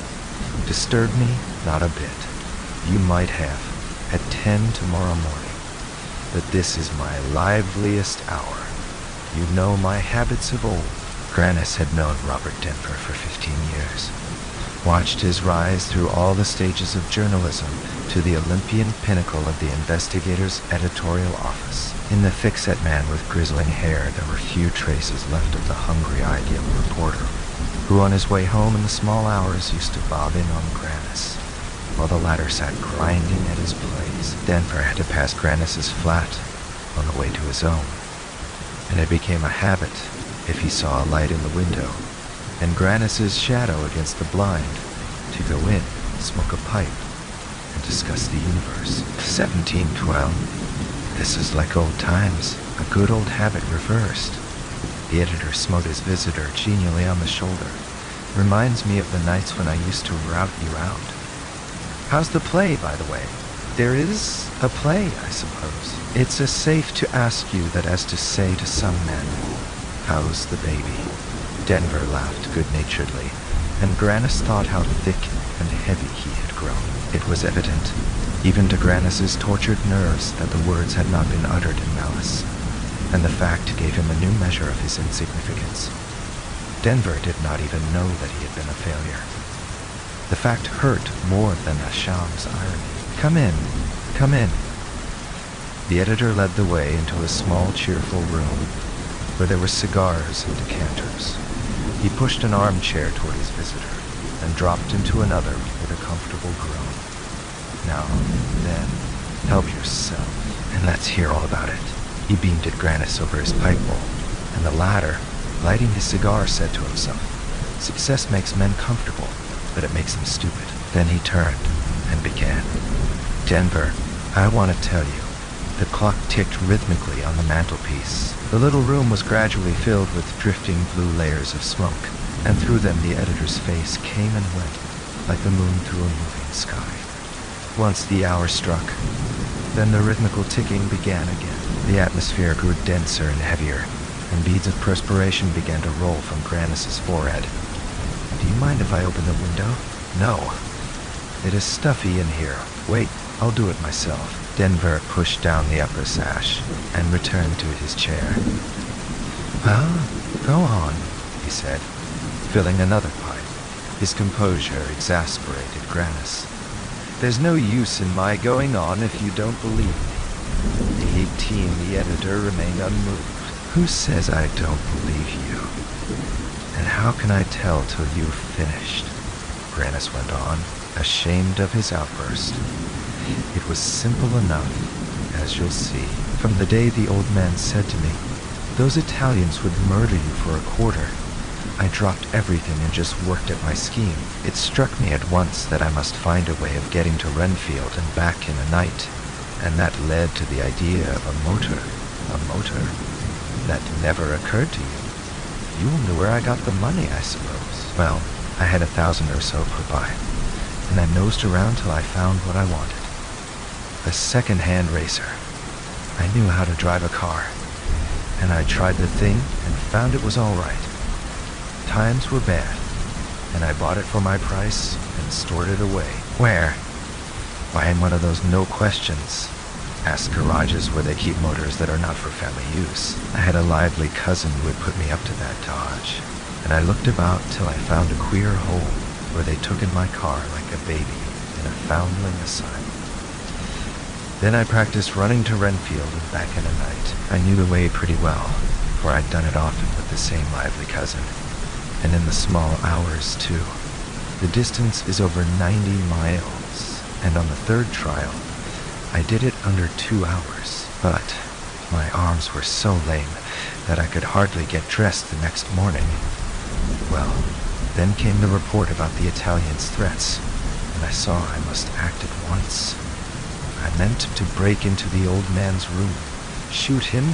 Disturbed me? Not a bit. You might have. At 10 tomorrow morning. But this is my liveliest hour. You know my habits of old. Grannis had known Robert Denver for 15 years. Watched his rise through all the stages of journalism to the Olympian pinnacle of the investigator's editorial office. In the thick-set man with grizzling hair, there were few traces left of the hungry-eyed young reporter, who on his way home in the small hours used to bob in on Grannis, while the latter sat grinding at his plays. Denver had to pass Grannis's flat on the way to his own, and it became a habit, if he saw a light in the window, and Grannis's shadow against the blind, to go in, smoke a pipe, and discuss the universe. 1712. This is like old times, a good old habit reversed. The editor smote his visitor genially on the shoulder. Reminds me of the nights when I used to rout you out. How's the play, by the way? There is a play, I suppose. It's as safe to ask you that as to say to some men, how's the baby? Denver laughed good-naturedly, and Grannis thought how thick and heavy he had grown. It was evident, even to Grannis's tortured nerves, that the words had not been uttered in malice, and the fact gave him a new measure of his insignificance. Denver did not even know that he had been a failure. The fact hurt more than Asham's irony. Come in, come in. The editor led the way into a small, cheerful room where there were cigars and decanters. He pushed an armchair toward his visitor and dropped into another with a comfortable groan. Now, then, help yourself, and let's hear all about it. He beamed at Grannis over his pipe bowl, and the latter, lighting his cigar, said to himself, "Success makes men comfortable, but it makes them stupid." Then he turned and began. "Denver, I want to tell you." The clock ticked rhythmically on the mantelpiece. The little room was gradually filled with drifting blue layers of smoke, and through them the editor's face came and went, like the moon through a moving sky. Once the hour struck, then the rhythmical ticking began again. The atmosphere grew denser and heavier, and beads of perspiration began to roll from Grannis's forehead. "Do you mind if I open the window?" "No. It is stuffy in here. Wait, I'll do it myself." Denver pushed down the upper sash and returned to his chair. "Well, go on," he said, filling another pipe. His composure exasperated Grannis. "There's no use in my going on if you don't believe me." The editor remained unmoved. "Who says I don't believe you? And how can I tell till you've finished?" Grannis went on, ashamed of his outburst. It was simple enough, as you'll see. From the day the old man said to me, "Those Italians would murder you for a quarter," I dropped everything and just worked at my scheme. It struck me at once that I must find a way of getting to Renfield and back in a night, and that led to the idea of a motor. A motor? That never occurred to you. You knew where I got the money, I suppose. Well, I had 1,000 or so put by, and I nosed around till I found what I wanted. A second-hand racer. I knew how to drive a car, and I tried the thing and found it was all right. Times were bad, and I bought it for my price and stored it away. Where? Why, in one of those no questions ask garages where they keep motors that are not for family use. I had a lively cousin who had put me up to that dodge, and I looked about till I found a queer hole where they took in my car like a baby in a foundling asylum. Then I practiced running to Renfield and back in a night. I knew the way pretty well, for I'd done it often with the same lively cousin, and in the small hours too. The distance is over 90 miles, and on the third trial, I did it under 2 hours, but my arms were so lame that I could hardly get dressed the next morning. Well, then came the report about the Italians' threats, and I saw I must act at once. I meant to break into the old man's room, shoot him,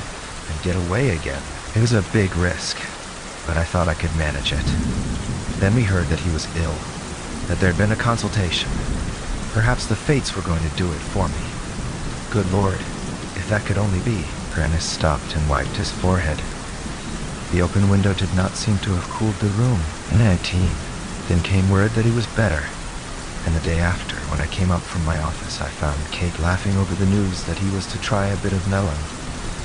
and get away again. It was a big risk, but I thought I could manage it. Then we heard that he was ill, that there'd been a consultation. Perhaps the fates were going to do it for me. Good Lord, if that could only be. Grannis stopped and wiped his forehead. The open window did not seem to have cooled the room. 19. Then came word that he was better. And the day after, when I came up from my office, I found Kate laughing over the news that he was to try a bit of melon.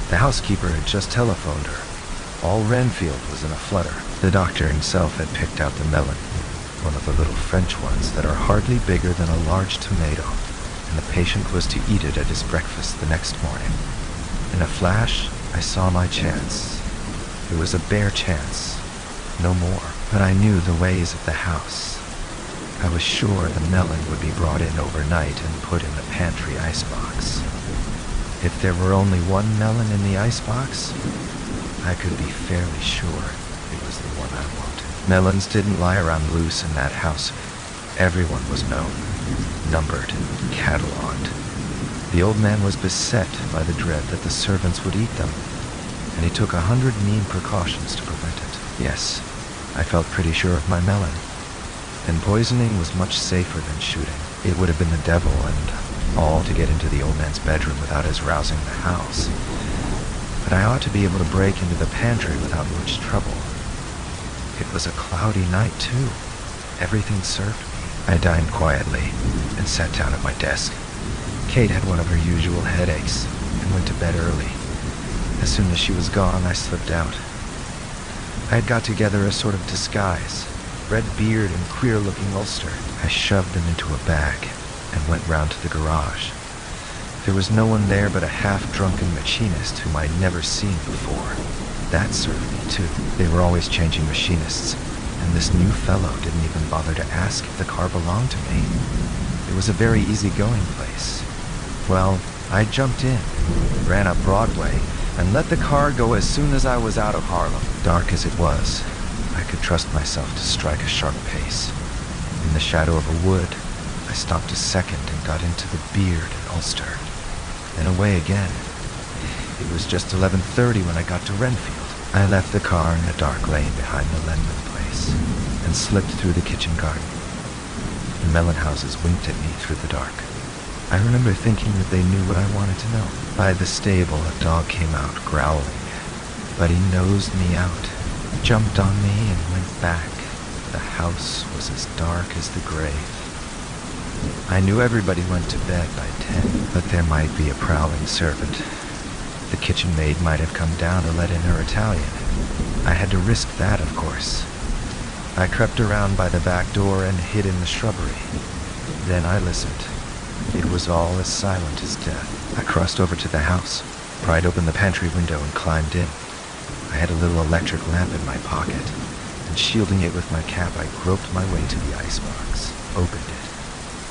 The housekeeper had just telephoned her. All Renfield was in a flutter. The doctor himself had picked out the melon, one of the little French ones that are hardly bigger than a large tomato, and the patient was to eat it at his breakfast the next morning. In a flash, I saw my chance. It was a bare chance, no more, but I knew the ways of the house. I was sure the melon would be brought in overnight and put in the pantry icebox. If there were only one melon in the icebox, I could be fairly sure it was the one I wanted. Melons didn't lie around loose in that house. Everyone was known, numbered, catalogued. The old man was beset by the dread that the servants would eat them, and he took 100 mean precautions to prevent it. Yes, I felt pretty sure of my melon. And poisoning was much safer than shooting. It would have been the devil and all to get into the old man's bedroom without his rousing the house. But I ought to be able to break into the pantry without much trouble. It was a cloudy night, too. Everything served me. I dined quietly and sat down at my desk. Kate had one of her usual headaches and went to bed early. As soon as she was gone, I slipped out. I had got together a sort of disguise, red beard and queer-looking ulster. I shoved them into a bag and went round to the garage. There was no one there but a half-drunken machinist whom I'd never seen before. That served me, too. They were always changing machinists, and this new fellow didn't even bother to ask if the car belonged to me. It was a very easy-going place. Well, I jumped in, ran up Broadway, and let the car go as soon as I was out of Harlem. Dark as it was, I could trust myself to strike a sharp pace. In the shadow of a wood, I stopped a second and got into the beard and ulster. Then away again. It was just 11:30 when I got to Renfield. I left the car in a dark lane behind the Lenman place and slipped through the kitchen garden. The melon houses winked at me through the dark. I remember thinking that they knew what I wanted to know. By the stable, a dog came out growling, but he nosed me out, jumped on me, and went back. The house was as dark as the grave. I knew everybody went to bed by 10, but there might be a prowling servant. The kitchen maid might have come down to let in her Italian. I had to risk that, of course. I crept around by the back door and hid in the shrubbery. Then I listened. It was all as silent as death. I crossed over to the house, pried open the pantry window, and climbed in. I had a little electric lamp in my pocket, and shielding it with my cap, I groped my way to the icebox, opened it,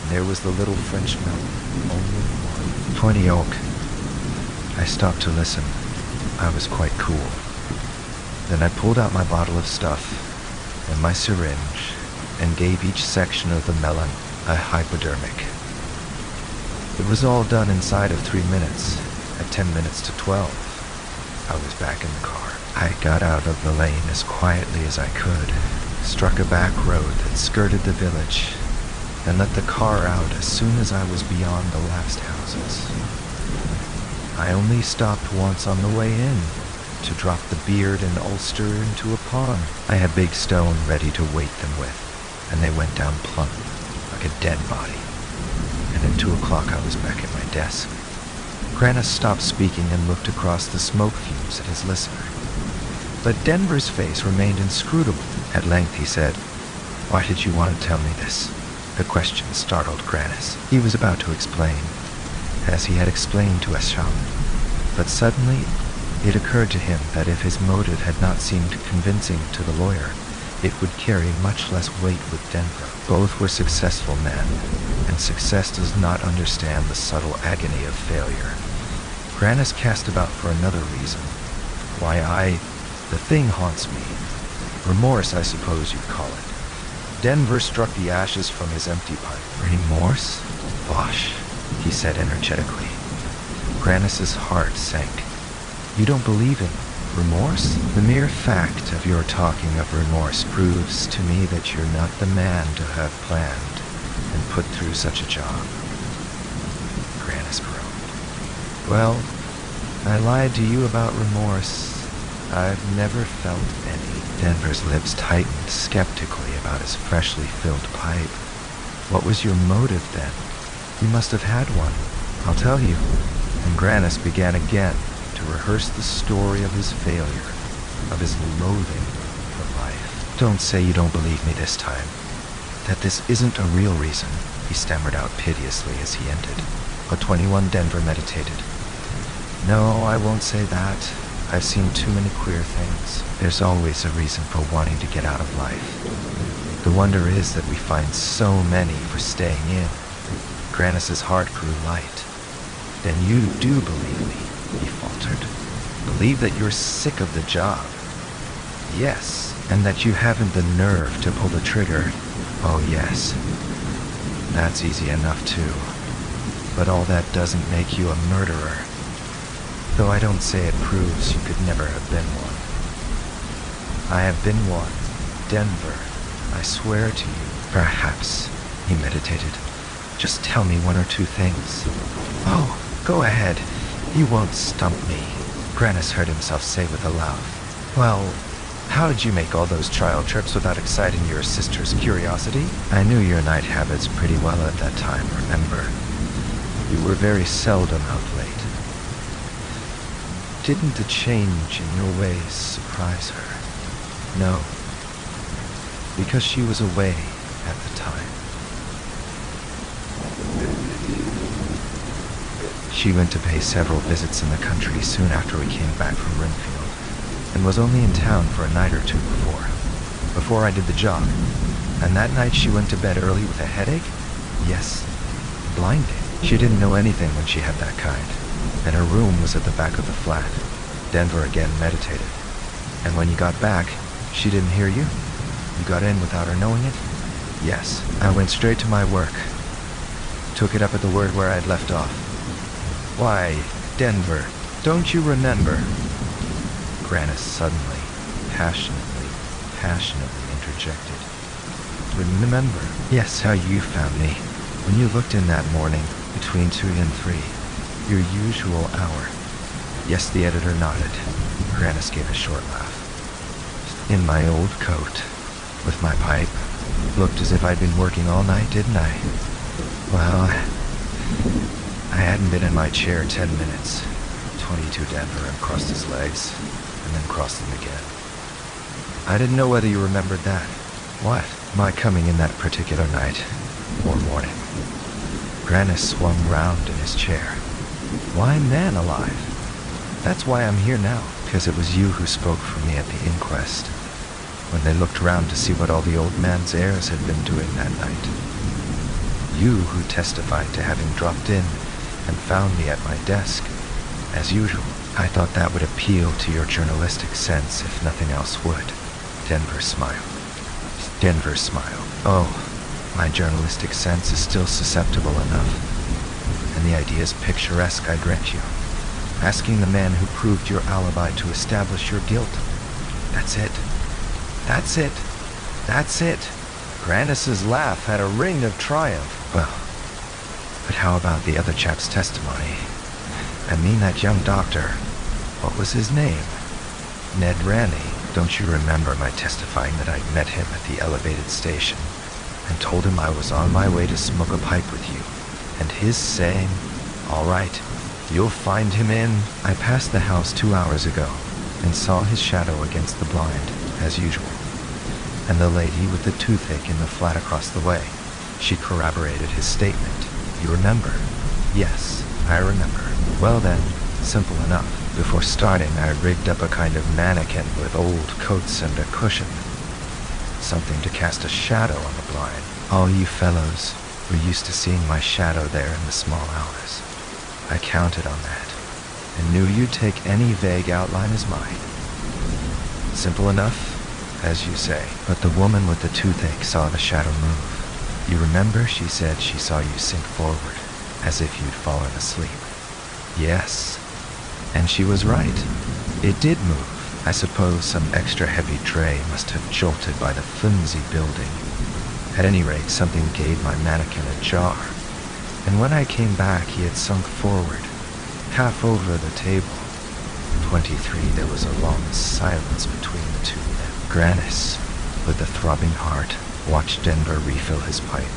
and there was the little French mountain, only one. 20 oak. I stopped to listen. I was quite cool. Then I pulled out my bottle of stuff and my syringe and gave each section of the melon a hypodermic. It was all done inside of 3 minutes. At 10 minutes to 12, I was back in the car. I got out of the lane as quietly as I could, struck a back road that skirted the village, and let the car out as soon as I was beyond the last houses. I only stopped once on the way in to drop the beard and ulster into a pond. I had Big Stone ready to weight them with, and they went down plump, like a dead body. And at 2 o'clock I was back at my desk. Grannis stopped speaking and looked across the smoke fumes at his listener. But Denver's face remained inscrutable. At length he said, "Why did you want to tell me this?" The question startled Grannis. He was about to explain, as he had explained to Esham. But suddenly it occurred to him that if his motive had not seemed convincing to the lawyer, it would carry much less weight with Denver. Both were successful men, and success does not understand the subtle agony of failure. Grannis cast about for another reason. The thing haunts me. Remorse, I suppose you'd call it. Denver struck the ashes from his empty pipe. Remorse? Bosh, he said energetically. Grannis's heart sank. You don't believe in remorse? The mere fact of your talking of remorse proves to me that you're not the man to have planned and put through such a job. Grannis groaned. Well, I lied to you about remorse. I've never felt any. Denver's lips tightened skeptically about his freshly filled pipe. What was your motive then? You must have had one. I'll tell you. And Grannis began again to rehearse the story of his failure, of his loathing for life. Don't say you don't believe me this time. That this isn't a real reason, he stammered out piteously as he ended. But 21 Denver meditated. No, I won't say that. I've seen too many queer things. There's always a reason for wanting to get out of life. The wonder is that we find so many for staying in. Grannis's heart grew light. Then you do believe me, he faltered. Believe that you're sick of the job. Yes, and that you haven't the nerve to pull the trigger. Oh yes. That's easy enough too. But all that doesn't make you a murderer. Though I don't say it proves you could never have been one. I have been one. Denver, I swear to you. Perhaps, he meditated. Just tell me one or two things. Oh, go ahead. You won't stump me, Grannis heard himself say with a laugh. Well, how did you make all those trial trips without exciting your sister's curiosity? I knew your night habits pretty well at that time, remember? You were very seldom out late. Didn't the change in your ways surprise her? No, because she was away at the time. She went to pay several visits in the country soon after we came back from Renfield, and was only in town for a night or two before I did the job. And that night she went to bed early with a headache? Yes, blinding. She didn't know anything when she had that kind, and her room was at the back of the flat. Denver again meditated. And when you got back, she didn't hear you? You got in without her knowing it? Yes, I went straight to my work. Took it up at the word where I'd left off. Why, Denver, don't you remember? Grannis suddenly, passionately interjected. Remember? Yes, how you found me. When you looked in that morning, between 2 and 3, your usual hour. Yes, the editor nodded. Grannis gave a short laugh. In my old coat, with my pipe. Looked as if I'd been working all night, didn't I? Well, I hadn't been in my chair 10 minutes. 22 Denver and crossed his legs, and then crossed them again. I didn't know whether you remembered that. What? My coming in that particular night, or morning. Grannis swung round in his chair. Why, man alive? That's why I'm here now, because it was you who spoke for me at the inquest, when they looked round to see what all the old man's heirs had been doing that night. You who testified to having dropped in and found me at my desk. As usual, I thought that would appeal to your journalistic sense if nothing else would. Denver smiled. Denver smiled. Oh, my journalistic sense is still susceptible enough. And the idea is picturesque, I grant you. Asking the man who proved your alibi to establish your guilt. That's it. That's it. That's it. Granis's laugh had a ring of triumph. Well, but how about the other chap's testimony? I mean that young doctor. What was his name? Ned Ranny. Don't you remember my testifying that I'd met him at the elevated station and told him I was on my way to smoke a pipe with you? And his saying, "All right, you'll find him in." I passed the house 2 hours ago and saw his shadow against the blind, as usual. And the lady with the toothache in the flat across the way. She corroborated his statement. You remember? Yes, I remember. Well then, simple enough. Before starting, I rigged up a kind of mannequin with old coats and a cushion. Something to cast a shadow on the blind. All you fellows were used to seeing my shadow there in the small hours. I counted on that, and knew you'd take any vague outline as mine. Simple enough, as you say. But the woman with the toothache saw the shadow move. You remember she said she saw you sink forward, as if you'd fallen asleep. Yes, and she was right. It did move. I suppose some extra heavy tray must have jolted by the flimsy building. At any rate, something gave my mannequin a jar. And when I came back, he had sunk forward, half over the table. 23, there was a long silence between the two men. Granis, with a throbbing heart, watched Denver refill his pipe.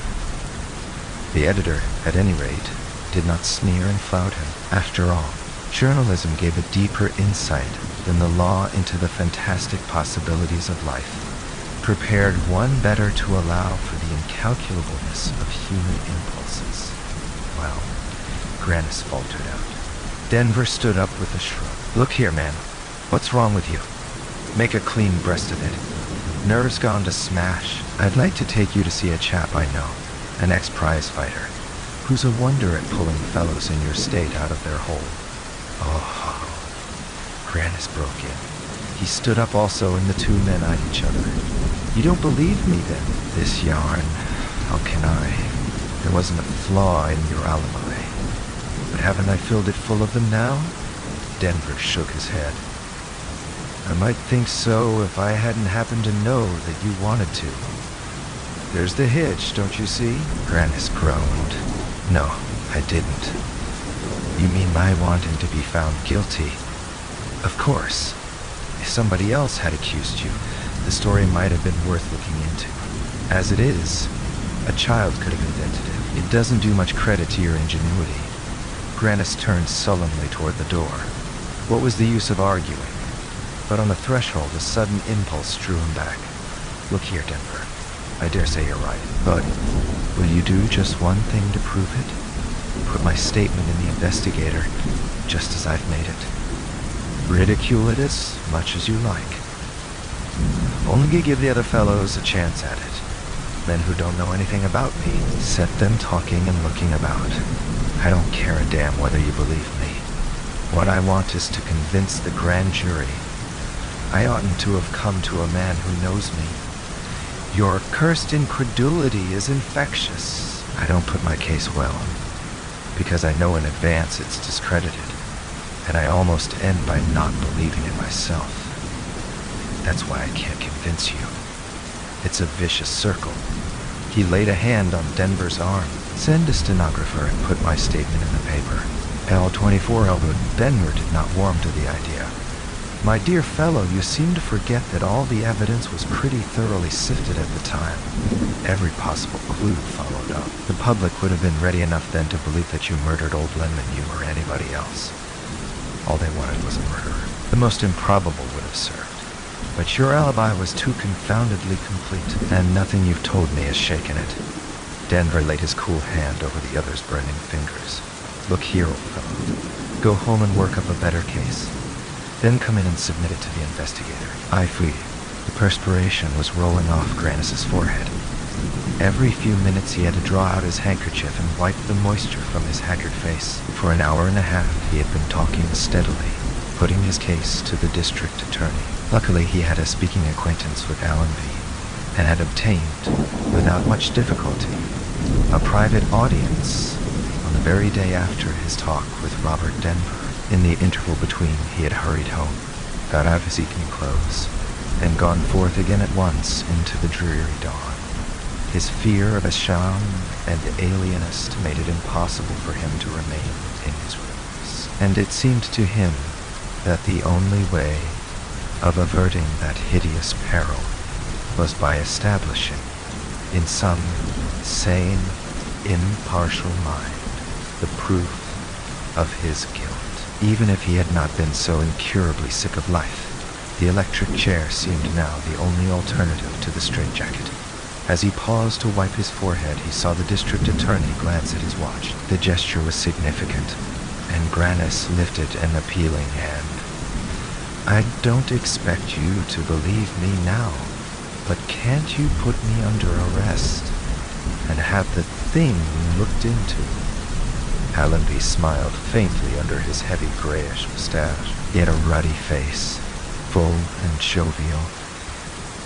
The editor, at any rate, did not sneer and flout him. After all, journalism gave a deeper insight than the law into the fantastic possibilities of life, prepared one better to allow for the incalculableness of human impulses. Well, Granis faltered out. Denver stood up with a shrug. Look here, man. What's wrong with you? Make a clean breast of it. Nerves gone to smash. I'd like to take you to see a chap I know, an ex-prize fighter, who's a wonder at pulling fellows in your state out of their hole. Oh, Granis broke in. He stood up also, and the two men eyed each other. You don't believe me, then? This yarn, how can I? There wasn't a flaw in your alibi. But haven't I filled it full of them now? Denver shook his head. I might think so if I hadn't happened to know that you wanted to. There's the hitch, don't you see? Granis groaned. No, I didn't. You mean my wanting to be found guilty? Of course. If somebody else had accused you, the story might have been worth looking into. As it is, a child could have invented it. It doesn't do much credit to your ingenuity. Granis turned sullenly toward the door. What was the use of arguing? But on the threshold, a sudden impulse drew him back. Look here, Denver. I dare say you're right, but will you do just one thing to prove it? Put my statement in the Investigator, just as I've made it. Ridicule it as much as you like. Only give the other fellows a chance at it. Men who don't know anything about me. Set them talking and looking about. I don't care a damn whether you believe me. What I want is to convince the grand jury. I oughtn't to have come to a man who knows me. Your cursed incredulity is infectious. I don't put my case well, because I know in advance it's discredited, and I almost end by not believing it myself. That's why I can't convince you. It's a vicious circle. He laid a hand on Denver's arm. Send a stenographer and put my statement in the paper. L24 Elwood Denver did not warm to the idea. My dear fellow, you seem to forget that all the evidence was pretty thoroughly sifted at the time. Every possible clue followed up. The public would have been ready enough then to believe that you murdered old Lemon, you or anybody else. All they wanted was a murderer. The most improbable would have served. But your alibi was too confoundedly complete, and nothing you've told me has shaken it. Denver laid his cool hand over the other's burning fingers. Look here, old fellow. Go home and work up a better case. Then come in and submit it to the Investigator. I flee. The perspiration was rolling off Granis's forehead. Every few minutes he had to draw out his handkerchief and wipe the moisture from his haggard face. For an hour and a half he had been talking steadily, putting his case to the district attorney. Luckily he had a speaking acquaintance with Allenby, and had obtained, without much difficulty, a private audience on the very day after his talk with Robert Denver. In the interval between, he had hurried home, got out his evening clothes, and gone forth again at once into the dreary dawn. His fear of a sham and alienist made it impossible for him to remain in his rooms, and it seemed to him that the only way of averting that hideous peril was by establishing, in some sane, impartial mind, the proof of his guilt. Even if he had not been so incurably sick of life, the electric chair seemed now the only alternative to the straitjacket. As he paused to wipe his forehead, he saw the district attorney glance at his watch. The gesture was significant, and Grannis lifted an appealing hand. "I don't expect you to believe me now, but can't you put me under arrest and have the thing looked into?" Allenby smiled faintly under his heavy grayish mustache. He had a ruddy face, full and jovial,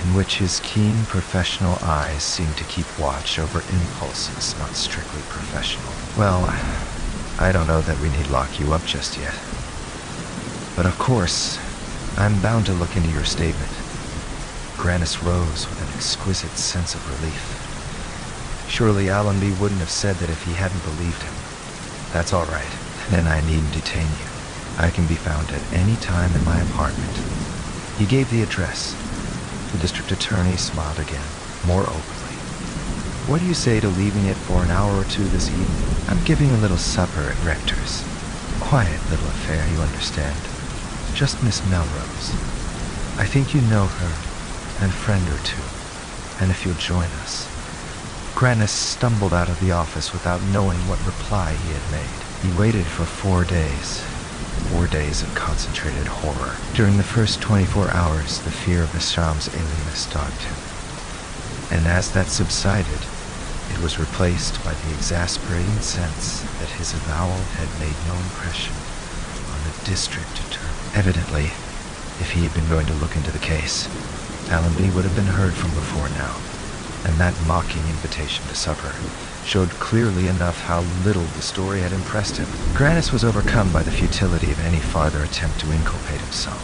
in which his keen professional eyes seemed to keep watch over impulses not strictly professional. "Well, I don't know that we need lock you up just yet. But of course, I'm bound to look into your statement." Grannis rose with an exquisite sense of relief. Surely Allenby wouldn't have said that if he hadn't believed him. "That's all right. Then I needn't detain you. I can be found at any time in my apartment." He gave the address. The district attorney smiled again, more openly. "What do you say to leaving it for an hour or two this evening? I'm giving a little supper at Rector's. Quiet little affair, you understand. Just Miss Melrose. I think you know her, and a friend or two. And if you'll join us." Grannis stumbled out of the office without knowing what reply he had made. He waited for 4 days. 4 days of concentrated horror. During the first 24 hours, the fear of Isham's alienness dogged him. And as that subsided, it was replaced by the exasperating sense that his avowal had made no impression on the district attorney. Evidently, if he had been going to look into the case, Allenby would have been heard from before now, and that mocking invitation to supper showed clearly enough how little the story had impressed him. Grannis was overcome by the futility of any farther attempt to inculpate himself.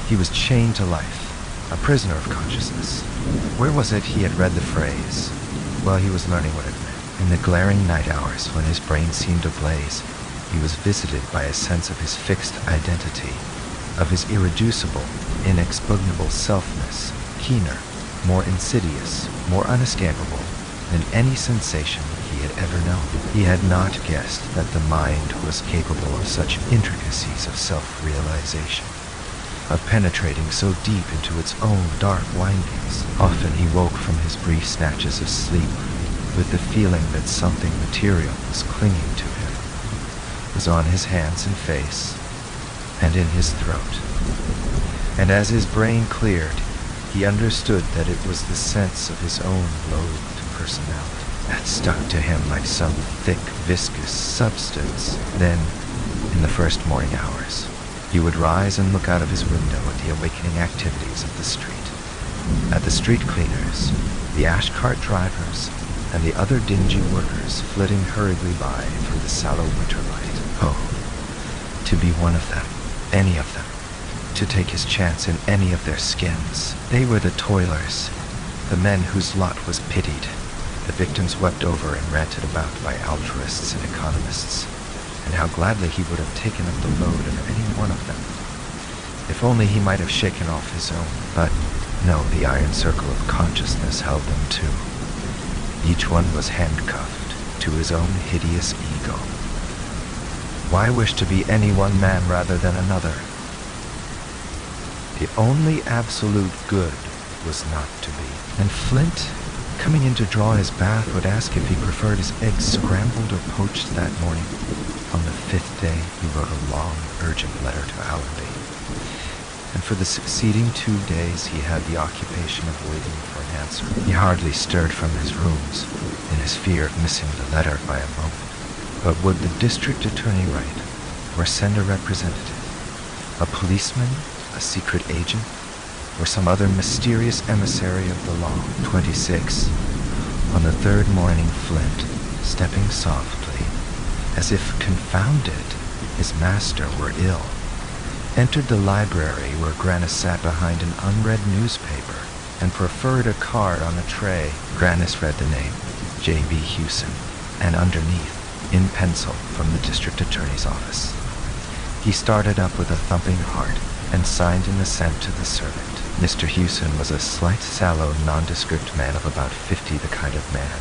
He was chained to life, a prisoner of consciousness. Where was it he had read the phrase? Well, he was learning what it meant. In the glaring night hours, when his brain seemed ablaze, he was visited by a sense of his fixed identity, of his irreducible, inexpugnable selfness, keener, more insidious, more unescapable than any sensation he had ever known. He had not guessed that the mind was capable of such intricacies of self-realization, of penetrating so deep into its own dark windings. Often he woke from his brief snatches of sleep with the feeling that something material was clinging to him, was on his hands and face, and in his throat. And as his brain cleared, he understood that it was the sense of his own loathed personality that stuck to him like some thick, viscous substance. Then, in the first morning hours, he would rise and look out of his window at the awakening activities of the street, at the street cleaners, the ash cart drivers, and the other dingy workers flitting hurriedly by through the sallow winter light. Oh, to be one of them, any of them, to take his chance in any of their skins. They were the toilers, the men whose lot was pitied, the victims wept over and ranted about by altruists and economists, and how gladly he would have taken up the load of any one of them, if only he might have shaken off his own. But no, the iron circle of consciousness held them too. Each one was handcuffed to his own hideous ego. Why wish to be any one man rather than another? The only absolute good was not to be. And Flint, coming in to draw his bath, would ask if he preferred his eggs scrambled or poached that morning. On the 5th day, he wrote a long, urgent letter to Allenby. and for the succeeding 2 days he had the occupation of waiting for an answer. He hardly stirred from his rooms in his fear of missing the letter by a moment. But would the district attorney write, or send a representative? A policeman? A secret agent? Or some other mysterious emissary of the law? 26. On the third morning, Flint, stepping softly, as if confounded his master were ill, entered the library where Grannis sat behind an unread newspaper and proffered a card on a tray. Grannis read the name, J.B. Hewson, and underneath, in pencil from the district attorney's office. He started up with a thumping heart and signed an assent to the servant. Mr. Hewson was a slight, sallow, nondescript man of about 50, the kind of man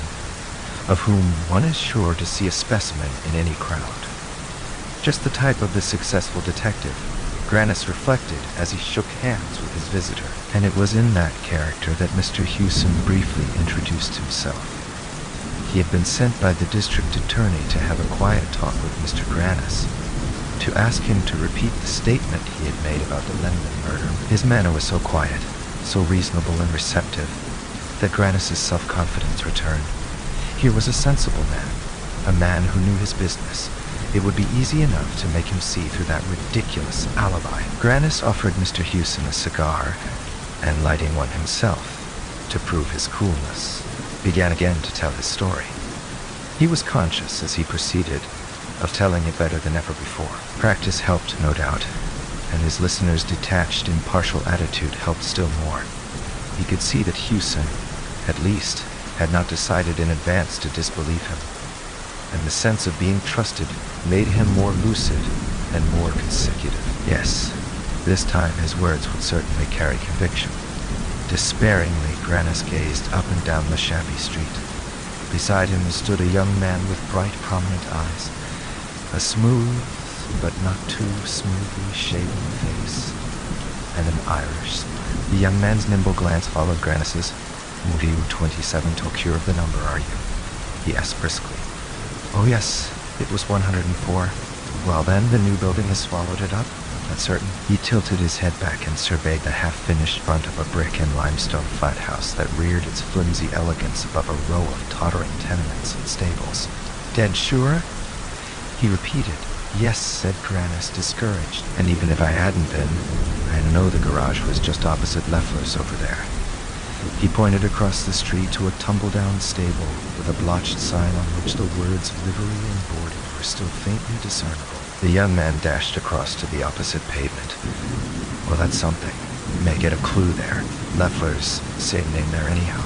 of whom one is sure to see a specimen in any crowd. Just the type of the successful detective, Grannis reflected as he shook hands with his visitor, and it was in that character that Mr. Hewson briefly introduced himself. He had been sent by the district attorney to have a quiet talk with Mr. Grannis, to ask him to repeat the statement he had made about the Lenman murder. His manner was so quiet, so reasonable and receptive, that Grannis's self-confidence returned. Here was a sensible man, a man who knew his business. It would be easy enough to make him see through that ridiculous alibi. Grannis offered Mr. Hewson a cigar, and lighting one himself, to prove his coolness, began again to tell his story. He was conscious, as he proceeded, of telling it better than ever before. Practice helped, no doubt, and his listener's detached, impartial attitude helped still more. He could see that Hewson, at least, had not decided in advance to disbelieve him, and the sense of being trusted made him more lucid and more consecutive. Yes, this time his words would certainly carry conviction. Despairingly, Grannis gazed up and down the shabby street. Beside him stood a young man with bright, prominent eyes, a smooth, but not too smoothly shaven face, and an Irish smile. The young man's nimble glance followed Grannis's. "What are you, 27 till cure of the number, are you?" he asked briskly. "Oh yes, it was 104. Well then, the new building has swallowed it up? That's certain." He tilted his head back and surveyed the half-finished front of a brick and limestone flat house that reared its flimsy elegance above a row of tottering tenements and stables. "Dead sure?" he repeated. "Yes," said Grannis, discouraged. "And even if I hadn't been, I know the garage was just opposite Leffler's over there." He pointed across the street to a tumble-down stable with a blotched sign on which the words livery and boarding were still faintly discernible. The young man dashed across to the opposite pavement. "Well, that's something. You may get a clue there. Leffler's, same name there anyhow.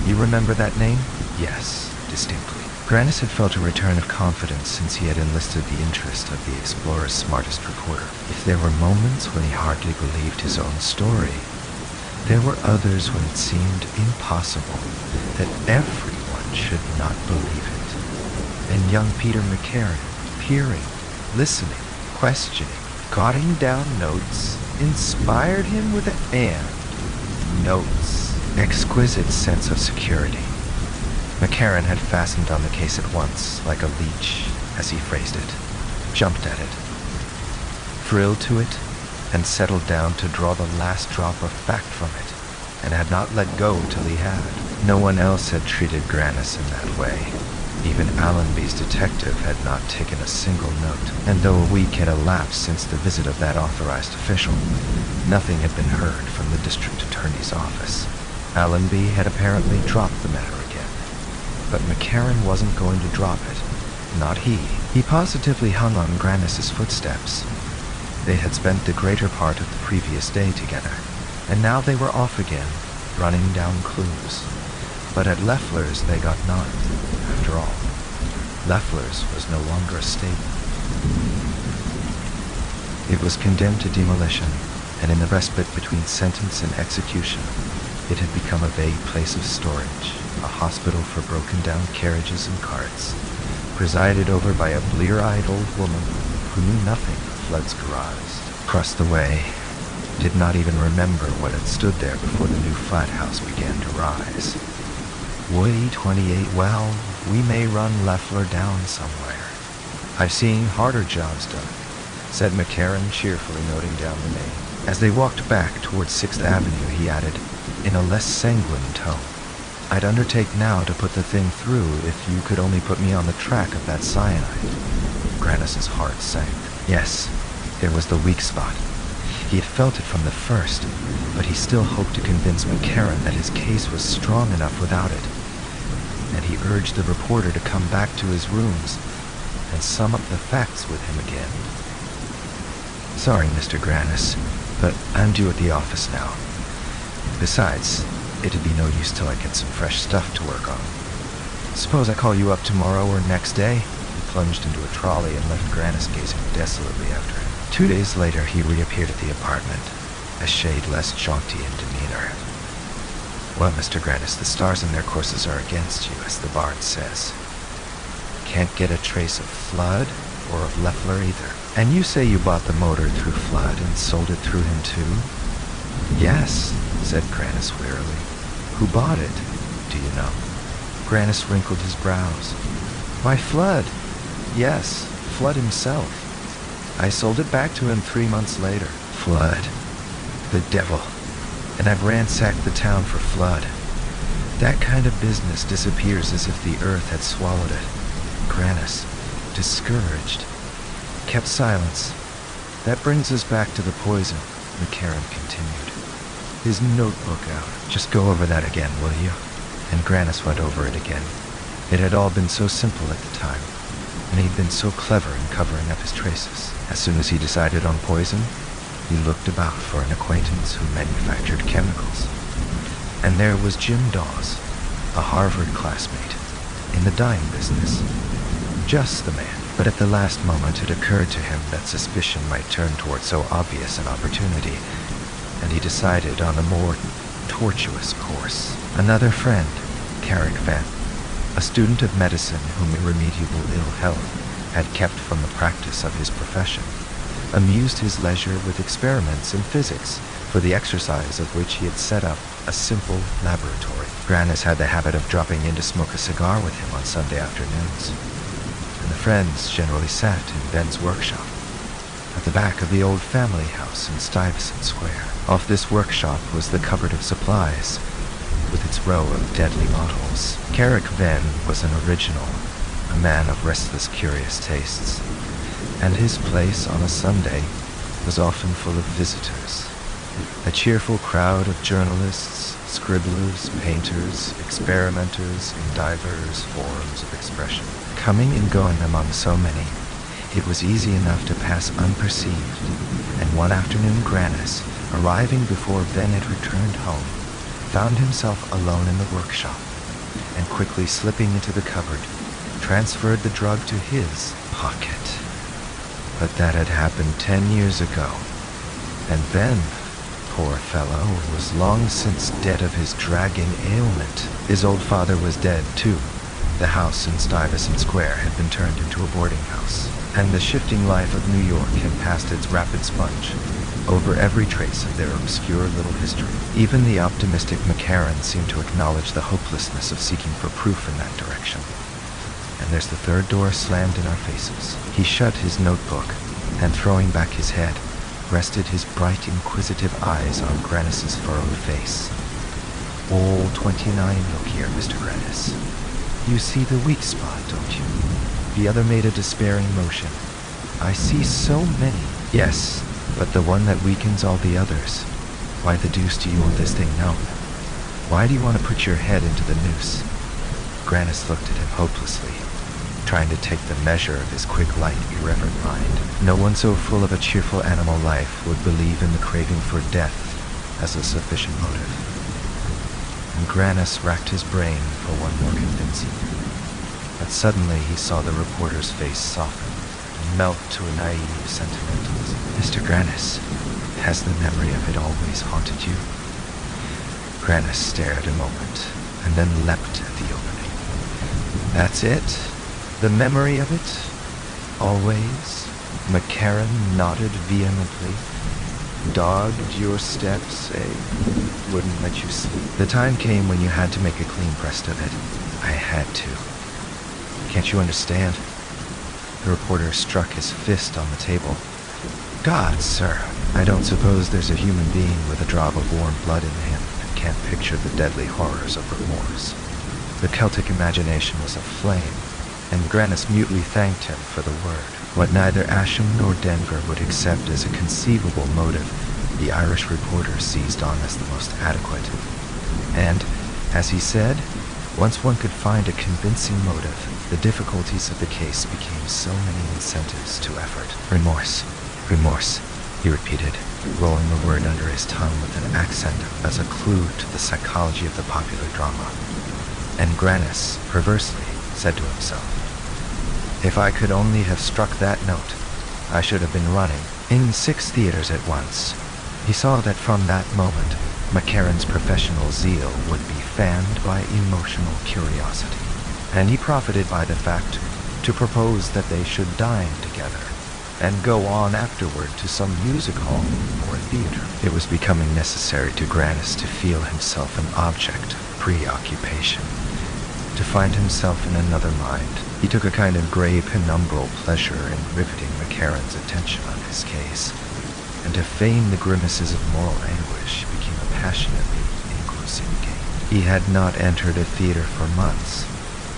You remember that name?" "Yes, distinctly." Grannis had felt a return of confidence since he had enlisted the interest of the Explorer's smartest reporter. If there were moments when he hardly believed his own story, there were others when it seemed impossible that everyone should not believe it. And young Peter McCarran, peering, listening, questioning, jotting down notes, inspired him with notes. Exquisite sense of security. McCarran had fastened on the case at once, like a leech, as he phrased it, jumped at it, thrilled to it, and settled down to draw the last drop of fact from it, and had not let go till he had. No one else had treated Grannis in that way. Even Allenby's detective had not taken a single note, and though a week had elapsed since the visit of that authorized official, nothing had been heard from the district attorney's office. Allenby had apparently dropped the matter again, but McCarran wasn't going to drop it. Not he. He positively hung on Grannis's footsteps. They had spent the greater part of the previous day together, and now they were off again, running down clues. But at Leffler's they got none, after all. Leffler's was no longer a stable. It was condemned to demolition, and in the respite between sentence and execution, it had become a vague place of storage, a hospital for broken-down carriages and carts, presided over by a blear-eyed old woman who knew nothing of Flood's garage, across the way, did not even remember what had stood there before the new flat house began to rise. Woody 28, well, we may run Leffler down somewhere. "I've seen harder jobs done," said McCarran, cheerfully noting down the name. As they walked back towards 6th Avenue, he added, in a less sanguine tone, "I'd undertake now to put the thing through if you could only put me on the track of that cyanide." Grannis's heart sank. Yes, there was the weak spot. He had felt it from the first, but he still hoped to convince McCarran that his case was strong enough without it. And he urged the reporter to come back to his rooms and sum up the facts with him again. "Sorry, Mr. Grannis, but I'm due at the office now. Besides, it'd be no use till I get some fresh stuff to work on. Suppose I call you up tomorrow or next day?" He plunged into a trolley and left Grannis gazing desolately after him. 2 days later, he reappeared at the apartment, a shade less jaunty in demeanor. "Well, Mr. Grannis, the stars in their courses are against you, as the bard says. Can't get a trace of Flood or of Leffler either. And you say you bought the motor through Flood and sold it through him too?" "Yes," said Grannis wearily. "Who bought it, do you know?" Grannis wrinkled his brows. "Why, Flood. Yes, Flood himself. I sold it back to him 3 months later." "Flood. The devil. And I've ransacked the town for Flood. That kind of business disappears as if the earth had swallowed it." Grannis, discouraged, kept silence. "That brings us back to the poison," McCarran continued, his notebook out. "Just go over that again, will you?" And Grannis went over it again. It had all been so simple at the time, and he'd been so clever in covering up his traces. As soon as he decided on poison, he looked about for an acquaintance who manufactured chemicals. And there was Jim Dawes, a Harvard classmate, in the dyeing business. Just the man. But at the last moment it occurred to him that suspicion might turn toward so obvious an opportunity, and he decided on a more tortuous course. Another friend, Carrick Van, a student of medicine whom irremediable ill health had kept from the practice of his profession, amused his leisure with experiments in physics, for the exercise of which he had set up a simple laboratory. Grannis had the habit of dropping in to smoke a cigar with him on Sunday afternoons, and the friends generally sat in Ben's workshop, at the back of the old family house in Stuyvesant Square. Off this workshop was the cupboard of supplies, with its row of deadly bottles. Carrick Venn was an original, a man of restless, curious tastes, and his place on a Sunday was often full of visitors, a cheerful crowd of journalists, scribblers, painters, experimenters in divers forms of expression. Coming and going among so many, it was easy enough to pass unperceived, and one afternoon Grannis, arriving before Ben had returned home, found himself alone in the workshop, and quickly slipping into the cupboard, transferred the drug to his pocket. But that had happened 10 years ago, and Ben, poor fellow, was long since dead of his dragging ailment. His old father was dead, too. The house in Stuyvesant Square had been turned into a boarding house, and the shifting life of New York had passed its rapid sponge over every trace of their obscure little history. Even the optimistic McCarran seemed to acknowledge the hopelessness of seeking for proof in that direction. And there's the third door slammed in our faces. He shut his notebook, and throwing back his head, rested his bright, inquisitive eyes on Grannis's furrowed face. "All 29, look here, Mr. Grannis. You see the weak spot, don't you?" The other made a despairing motion. "I see so many." "Yes, but the one that weakens all the others. Why the deuce do you want this thing known? Why do you want to put your head into the noose?" Grannis looked at him hopelessly, trying to take the measure of his quick, light, irreverent mind. No one so full of a cheerful animal life would believe in the craving for death as a sufficient motive. And Grannis racked his brain for one more convincing. But suddenly he saw the reporter's face soften and melt to a naive sentimentalism. "Mr. Grannis, has the memory of it always haunted you?" Grannis stared a moment, and then leapt at the opening. "That's it? The memory of it? Always?" McCarran nodded vehemently. "Dogged your steps, eh? Wouldn't let you sleep. The time came when you had to make a clean breast of it." "I had to. Can't you understand?" The reporter struck his fist on the table. "God, sir, I don't suppose there's a human being with a drop of warm blood in him that can't picture the deadly horrors of remorse. The Celtic imagination was aflame, and Grannis mutely thanked him for the word. What neither Asham nor Denver would accept as a conceivable motive, the Irish reporter seized on as the most adequate. And, as he said, once one could find a convincing motive, the difficulties of the case became so many incentives to effort. Remorse, remorse, he repeated, rolling the word under his tongue with an accent as a clue to the psychology of the popular drama. And Grannis, perversely, said to himself, "If I could only have struck that note, I should have been running in 6 theaters at once." He saw that from that moment, McCarran's professional zeal would be fanned by emotional curiosity, and he profited by the fact to propose that they should dine together and go on afterward to some music hall or theater. It was becoming necessary to Grannis to feel himself an object of preoccupation, to find himself in another mind. He took a kind of grey penumbral pleasure in riveting McCarran's attention on his case, and to feign the grimaces of moral anguish became a passionately engrossing game. He had not entered a theater for months,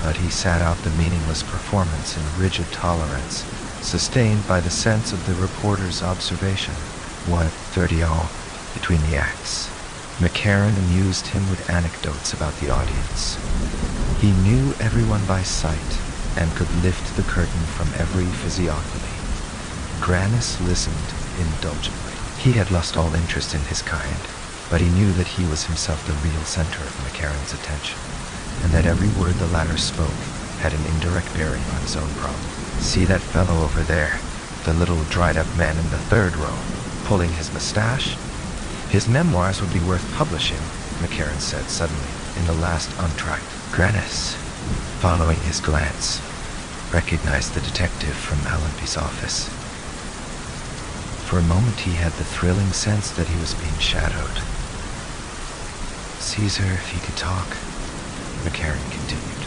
but he sat out the meaningless performance in rigid tolerance, sustained by the sense of the reporter's observation. 1:30 between the acts. McCarran amused him with anecdotes about the audience. He knew everyone by sight and could lift the curtain from every physiognomy. Grannis listened indulgently. He had lost all interest in his kind, but he knew that he was himself the real center of McCarran's attention, and that every word the latter spoke had an indirect bearing on his own problem. "See that fellow over there, the little dried-up man in the 3rd row, pulling his mustache? His memoirs would be worth publishing," McCarran said suddenly, in the last entr'acte. Grannis, following his glance, recognized the detective from Allenby's office. For a moment he had the thrilling sense that he was being shadowed. "Caesar, if he could talk," McCarran continued.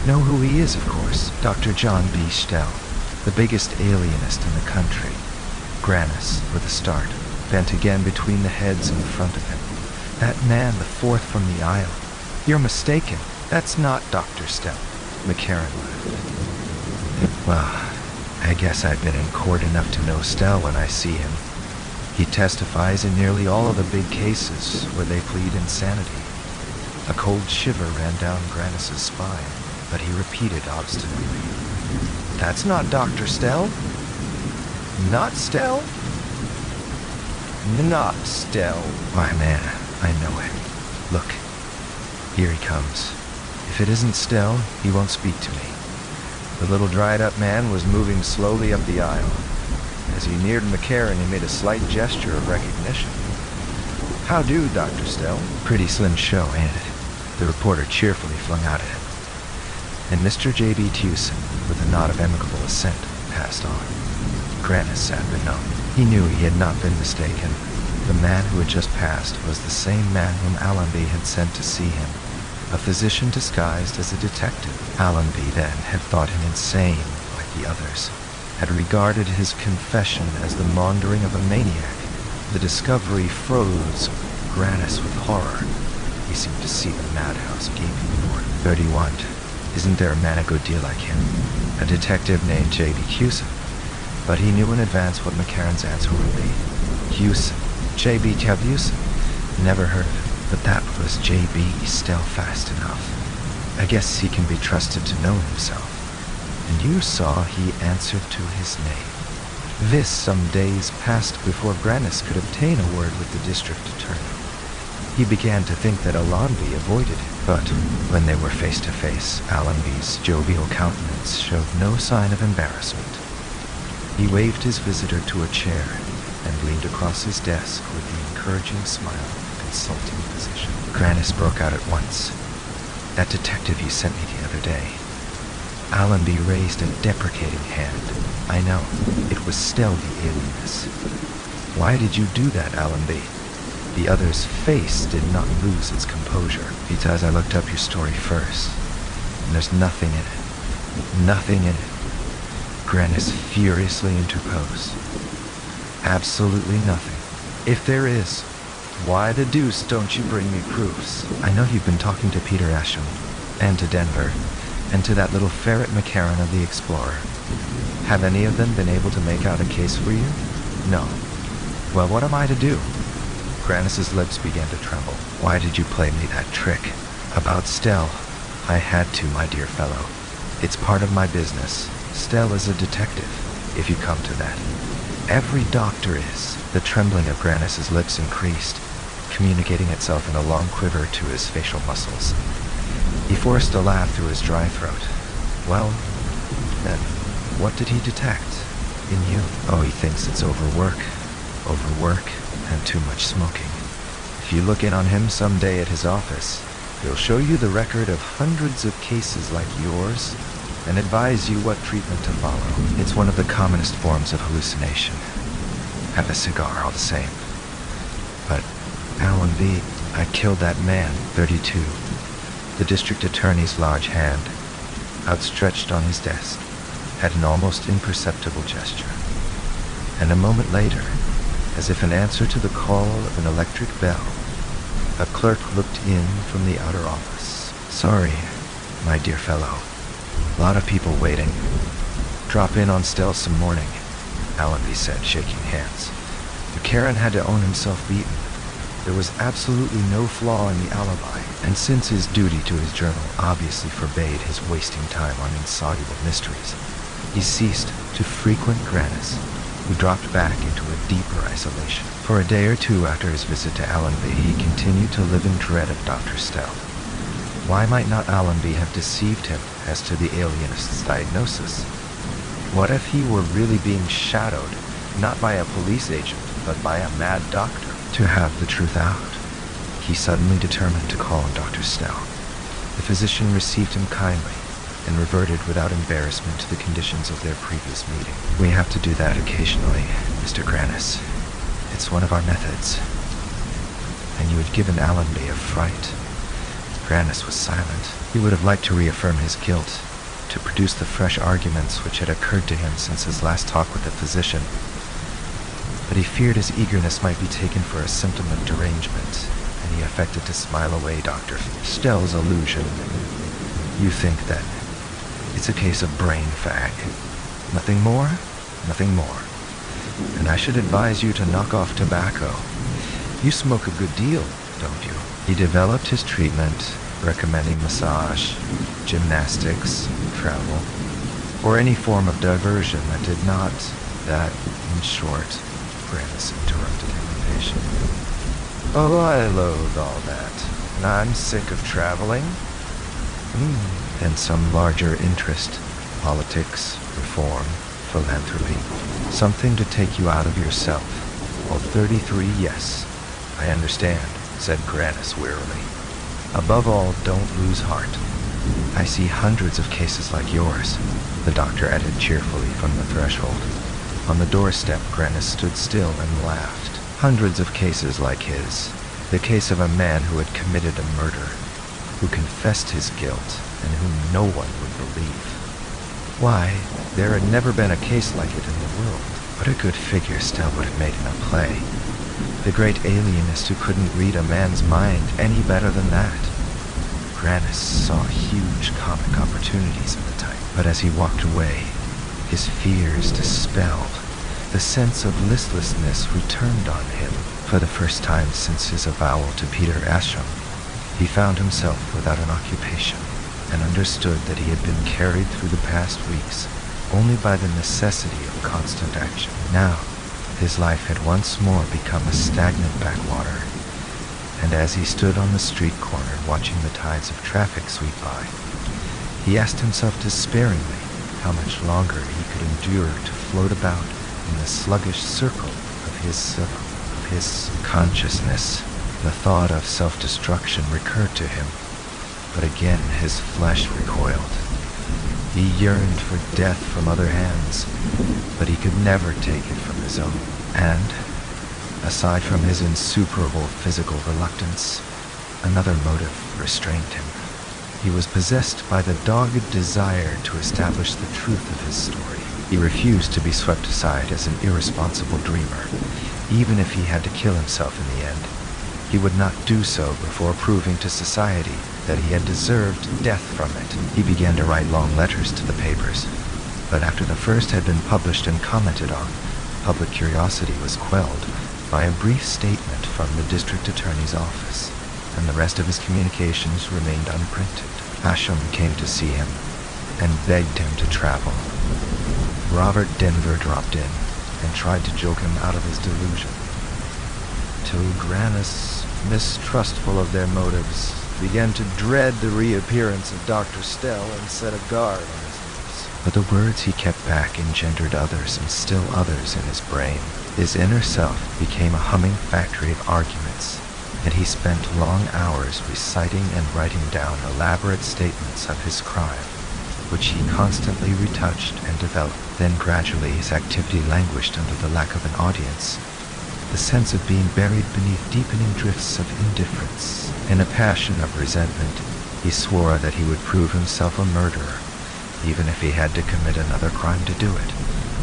"Know who he is, of course. Dr. John B. Stell, the biggest alienist in the country." Grannis, with a start, bent again between the heads in front of him. "That man, the 4th from the aisle. You're mistaken. That's not Dr. Stell." McCarran laughed. "Well, I guess I've been in court enough to know Stell when I see him. He testifies in nearly all of the big cases where they plead insanity." A cold shiver ran down Grannis's spine, but he repeated obstinately, "That's not Dr. Stell. Not Stell? Not Stell." "Why, man, I know him. Look, here he comes. If it isn't Stell, he won't speak to me." The little dried-up man was moving slowly up the aisle. As he neared McCarran, he made a slight gesture of recognition. "How do, Dr. Stell?" "Pretty slim show, ain't it?" the reporter cheerfully flung out at him. And Mr. J.B. Tewson, with a nod of amicable assent, passed on. Grannis sat benumbed. He knew he had not been mistaken. The man who had just passed was the same man whom Allenby had sent to see him, a physician disguised as a detective. Allenby, then, had thought him insane, like the others, had regarded his confession as the maundering of a maniac. The discovery froze Grannis with horror. He seemed to see the madhouse gaping forth. 31. Isn't there a man a good deal like him? A detective named J.B. Hewson. But he knew in advance what McCarran's answer would be. Hewson. J.B. Hewson. Never heard of him. But that was J.B. still fast enough. I guess he can be trusted to know himself. And you saw he answered to his name. This some days passed before Grannis could obtain a word with the district attorney. He began to think that Allenby avoided him, but when they were face to face, Allenby's jovial countenance showed no sign of embarrassment. He waved his visitor to a chair and leaned across his desk with the encouraging smile of a consulting physician. Grannis broke out at once. "That detective you sent me the other day." Allenby raised a deprecating hand. "I know. It was still the alienness." "Why did you do that, Allenby?" The other's face did not lose its composure. "Because I looked up your story first, and there's nothing in it. Nothing in it." Grannis furiously interposed. Absolutely nothing. If there is, why the deuce don't you bring me proofs? I know you've been talking to Peter Asham, and to Denver, and to that little ferret McCarran of the Explorer. Have any of them been able to make out a case for you? No. Well, what am I to do? Grannis's lips began to tremble. Why did you play me that trick? About Stell. I had to, my dear fellow. It's part of my business. Stell is a detective, if you come to that. Every doctor is. The trembling of Grannis's lips increased, communicating itself in a long quiver to his facial muscles. He forced a laugh through his dry throat. Well, then, what did he detect? In you? Oh, he thinks it's overwork, and too much smoking. If you look in on him someday at his office, he'll show you the record of hundreds of cases like yours and advise you what treatment to follow. It's one of the commonest forms of hallucination. Have a cigar all the same. But, Alan V., I killed that man, 32. The district attorney's large hand, outstretched on his desk, had an almost imperceptible gesture. And a moment later, as if in answer to the call of an electric bell, a clerk looked in from the outer office. Sorry, my dear fellow. Lot of people waiting. Drop in on Stell some morning, Allenby said, shaking hands. McCarran had to own himself beaten. There was absolutely no flaw in the alibi, and since his duty to his journal obviously forbade his wasting time on insoluble mysteries, he ceased to frequent Grannis, who dropped back into a deeper isolation. For a day or two after his visit to Allenby, he continued to live in dread of Dr. Stell. Why might not Allenby have deceived him as to the alienist's diagnosis? What if he were really being shadowed, not by a police agent, but by a mad doctor? To have the truth out, he suddenly determined to call on Dr. Stell. The physician received him kindly and reverted without embarrassment to the conditions of their previous meeting. We have to do that occasionally, Mr. Grannis. It's one of our methods. And you had given Allenby a fright. Grannis was silent. He would have liked to reaffirm his guilt, to produce the fresh arguments which had occurred to him since his last talk with the physician. But he feared his eagerness might be taken for a symptom of derangement, and he affected to smile away Dr. Stell's illusion. You think, then, it's a case of brain fag. Nothing more, nothing more. And I should advise you to knock off tobacco. You smoke a good deal, don't you? He developed his treatment, recommending massage, gymnastics, travel, or any form of diversion that did not, in short, Grannis interrupted him impatiently. Oh, I loathe all that, and I'm sick of traveling. And some larger interest, politics, reform, philanthropy, something to take you out of yourself. Well, 33, yes, I understand, said Grannis wearily. Above all, don't lose heart. I see hundreds of cases like yours, the doctor added cheerfully from the threshold. On the doorstep, Grannis stood still and laughed. Hundreds of cases like his. The case of a man who had committed a murder, who confessed his guilt, and whom no one would believe. Why, there had never been a case like it in the world. What a good figure Stell would have made in a play. The great alienist who couldn't read a man's mind any better than that. Grannis saw huge comic opportunities in the type, but as he walked away, his fears dispelled. The sense of listlessness returned on him. For the first time since his avowal to Peter Asham, he found himself without an occupation, and understood that he had been carried through the past weeks only by the necessity of constant action. Now, his life had once more become a stagnant backwater, and as he stood on the street corner watching the tides of traffic sweep by, he asked himself despairingly how much longer he could endure to float about in the sluggish circle of his consciousness. The thought of self-destruction recurred to him, but again his flesh recoiled. He yearned for death from other hands, but he could never take it from his own. And, aside from his insuperable physical reluctance, another motive restrained him. He was possessed by the dogged desire to establish the truth of his story, He refused to be swept aside as an irresponsible dreamer, even if he had to kill himself in the end. He would not do so before proving to society that he had deserved death from it. He began to write long letters to the papers, but after the first had been published and commented on, public curiosity was quelled by a brief statement from the district attorney's office, and the rest of his communications remained unprinted. Hashem came to see him and begged him to travel. Robert Denver dropped in and tried to joke him out of his delusion, till Grannis, mistrustful of their motives, began to dread the reappearance of Dr. Stell and set a guard on his lips. But the words he kept back engendered others and still others in his brain. His inner self became a humming factory of arguments, and he spent long hours reciting and writing down elaborate statements of his crime, which he constantly retouched and developed. Then gradually his activity languished under the lack of an audience, the sense of being buried beneath deepening drifts of indifference. In a passion of resentment, he swore that he would prove himself a murderer, even if he had to commit another crime to do it.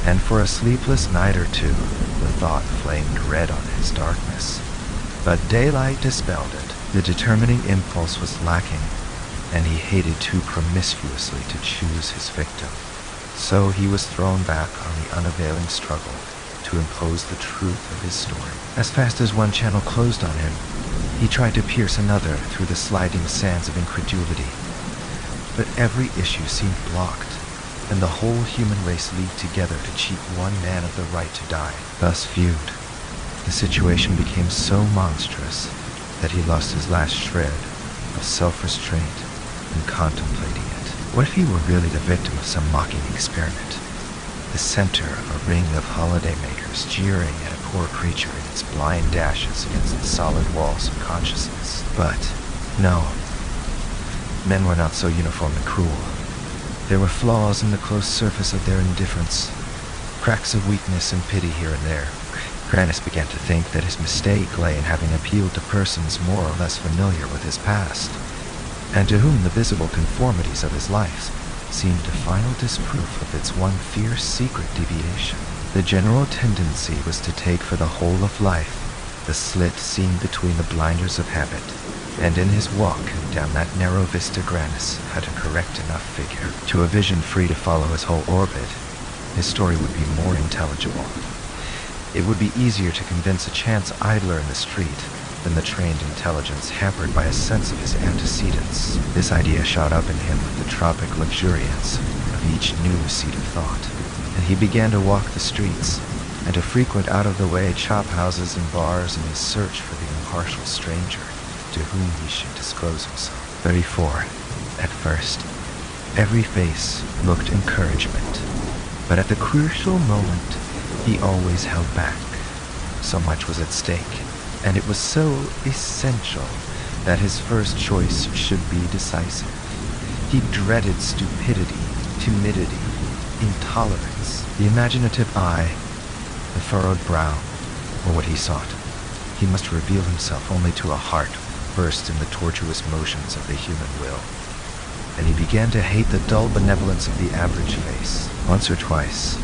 And for a sleepless night or two, the thought flamed red on his darkness. But daylight dispelled it. The determining impulse was lacking, and he hated too promiscuously to choose his victim. So he was thrown back on the unavailing struggle to impose the truth of his story. As fast as one channel closed on him, he tried to pierce another through the sliding sands of incredulity. But every issue seemed blocked, and the whole human race leagued together to cheat one man of the right to die. Thus viewed, the situation became so monstrous that he lost his last shred of self-restraint in contemplating it. What if he were really the victim of some mocking experiment? The center of a ring of holidaymakers jeering at a poor creature in its blind dashes against the solid walls of consciousness. But, no. Men were not so uniformly cruel. There were flaws in the close surface of their indifference, cracks of weakness and pity here and there. Grannis began to think that his mistake lay in having appealed to persons more or less familiar with his past, and to whom the visible conformities of his life seemed a final disproof of its one fierce secret deviation. The general tendency was to take for the whole of life the slit seen between the blinders of habit, and in his walk down that narrow vista Grannis had a correct enough figure. To a vision free to follow his whole orbit, his story would be more intelligible. It would be easier to convince a chance idler in the street than the trained intelligence hampered by a sense of his antecedents. This idea shot up in him with the tropic luxuriance of each new seed of thought, and he began to walk the streets and to frequent out-of-the-way chop houses and bars in his search for the impartial stranger to whom he should disclose himself. 34. At first, every face looked encouragement, but at the crucial moment, he always held back. So much was at stake, and it was so essential that his first choice should be decisive. He dreaded stupidity, timidity, intolerance. The imaginative eye, the furrowed brow, were what he sought. He must reveal himself only to a heart versed in the tortuous motions of the human will. And he began to hate the dull benevolence of the average face. Once or twice,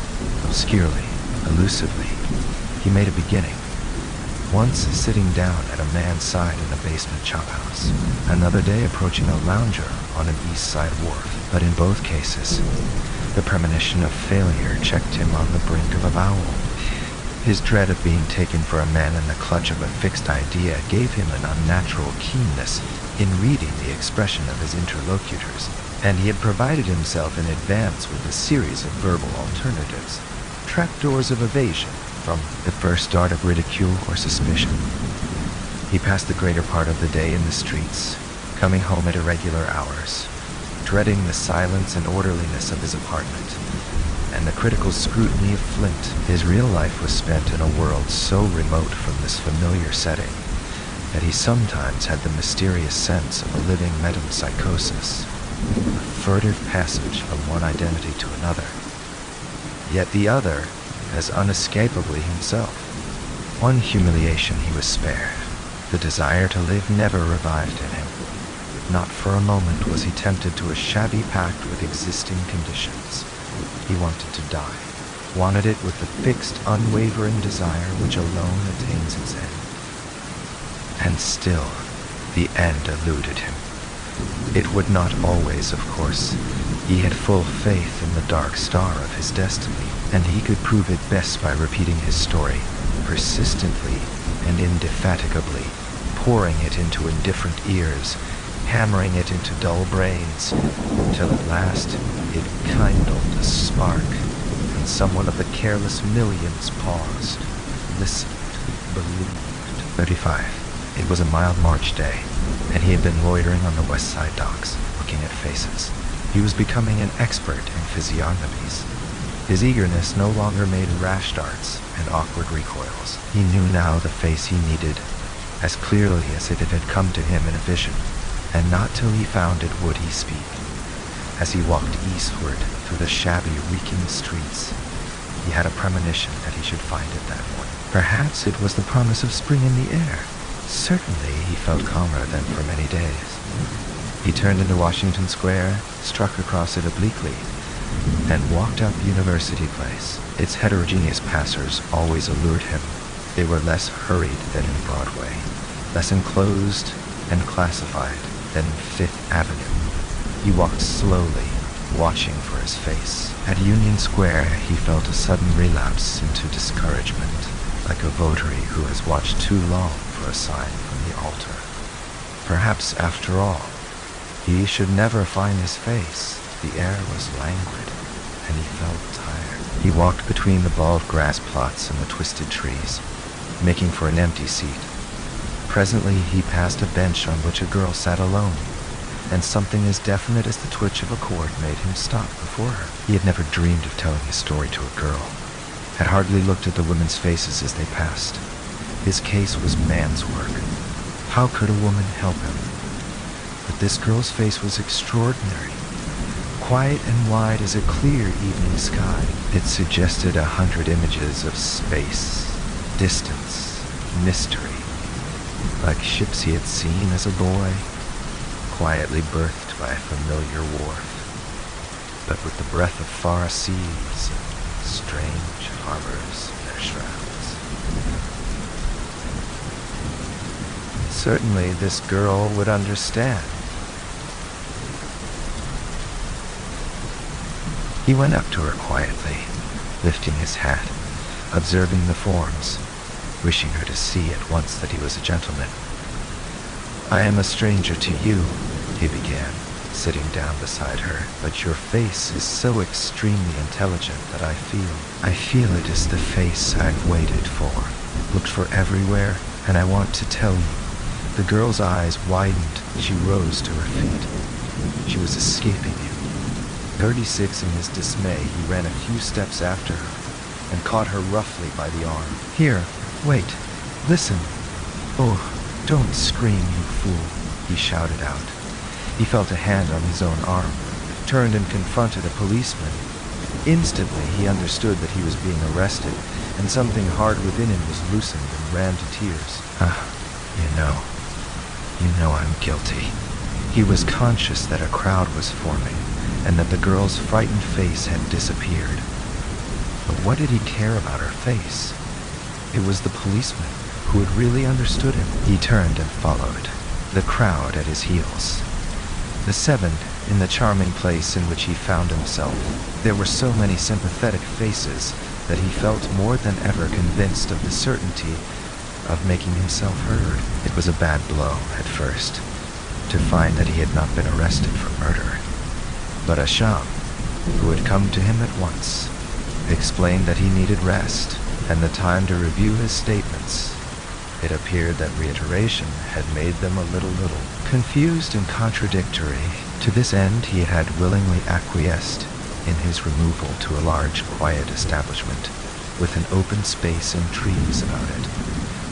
obscurely, elusively, he made a beginning. Once sitting down at a man's side in a basement chop house, another day approaching a lounger on an east side wharf. But in both cases, the premonition of failure checked him on the brink of avowal. His dread of being taken for a man in the clutch of a fixed idea gave him an unnatural keenness in reading the expression of his interlocutors, and he had provided himself in advance with a series of verbal alternatives, trapdoors of evasion from the first dart of ridicule or suspicion. He passed the greater part of the day in the streets, coming home at irregular hours, dreading the silence and orderliness of his apartment, and the critical scrutiny of Flint. His real life was spent in a world so remote from this familiar setting that he sometimes had the mysterious sense of a living metempsychosis, a furtive passage from one identity to another, yet the other as unescapably himself. One humiliation he was spared. The desire to live never revived in him. Not for a moment was he tempted to a shabby pact with existing conditions. He wanted to die. wanted it with the fixed, unwavering desire which alone attains its end. And still, the end eluded him. It would not always, of course. He had full faith in the dark star of his destiny, and he could prove it best by repeating his story, persistently and indefatigably, pouring it into indifferent ears, hammering it into dull brains, till at last it kindled a spark, and someone of the careless millions paused, listened, believed. 35. It was a mild March day, and he had been loitering on the west side docks, looking at faces. He was becoming an expert in physiognomies. His eagerness no longer made rash darts and awkward recoils. He knew now the face he needed, as clearly as if it had come to him in a vision, and not till he found it would he speak. As he walked eastward through the shabby, reeking streets, he had a premonition that he should find it that morning. Perhaps it was the promise of spring in the air. Certainly he felt calmer than for many days. He turned into Washington Square, struck across it obliquely, and walked up University Place. Its heterogeneous passers always allured him. They were less hurried than in Broadway, less enclosed and classified than Fifth Avenue. He walked slowly, watching for his face. At Union Square, he felt a sudden relapse into discouragement, like a votary who has watched too long for a sign from the altar. Perhaps, after all, he should never find his face. The air was languid, and he felt tired. He walked between the bald grass plots and the twisted trees, making for an empty seat. Presently he passed a bench on which a girl sat alone, and something as definite as the twitch of a cord made him stop before her. He had never dreamed of telling his story to a girl, had hardly looked at the women's faces as they passed. His case was man's work. How could a woman help him? But this girl's face was extraordinary, quiet and wide as a clear evening sky. It suggested 100 images of space, distance, mystery, like ships he had seen as a boy, quietly berthed by a familiar wharf, but with the breath of far seas and strange harbors in their shrouds. Certainly this girl would understand. He went up to her quietly, lifting his hat, observing the forms, wishing her to see at once that he was a gentleman. "I am a stranger to you," he began, sitting down beside her, "but your face is so extremely intelligent that I feel it is the face I've waited for, looked for everywhere, and I want to tell you." The girl's eyes widened. She rose to her feet. She was escaping him. 36 in his dismay, he ran a few steps after her and caught her roughly by the arm. "Here, wait, listen. Oh, don't scream, you fool," he shouted out. He felt a hand on his own arm, turned and confronted a policeman. Instantly he understood that he was being arrested, and something hard within him was loosened and ran to tears. You know I'm guilty." He was conscious that a crowd was forming, and that the girl's frightened face had disappeared. But what did he care about her face? It was the policeman who had really understood him. He turned and followed, the crowd at his heels. The 7th, in the charming place in which he found himself, there were so many sympathetic faces that he felt more than ever convinced of the certainty of making himself heard. It was a bad blow, at first, to find that he had not been arrested for murder. But Asham, who had come to him at once, explained that he needed rest and the time to review his statements. It appeared that reiteration had made them a little confused and contradictory. To this end he had willingly acquiesced in his removal to a large, quiet establishment with an open space and trees about it,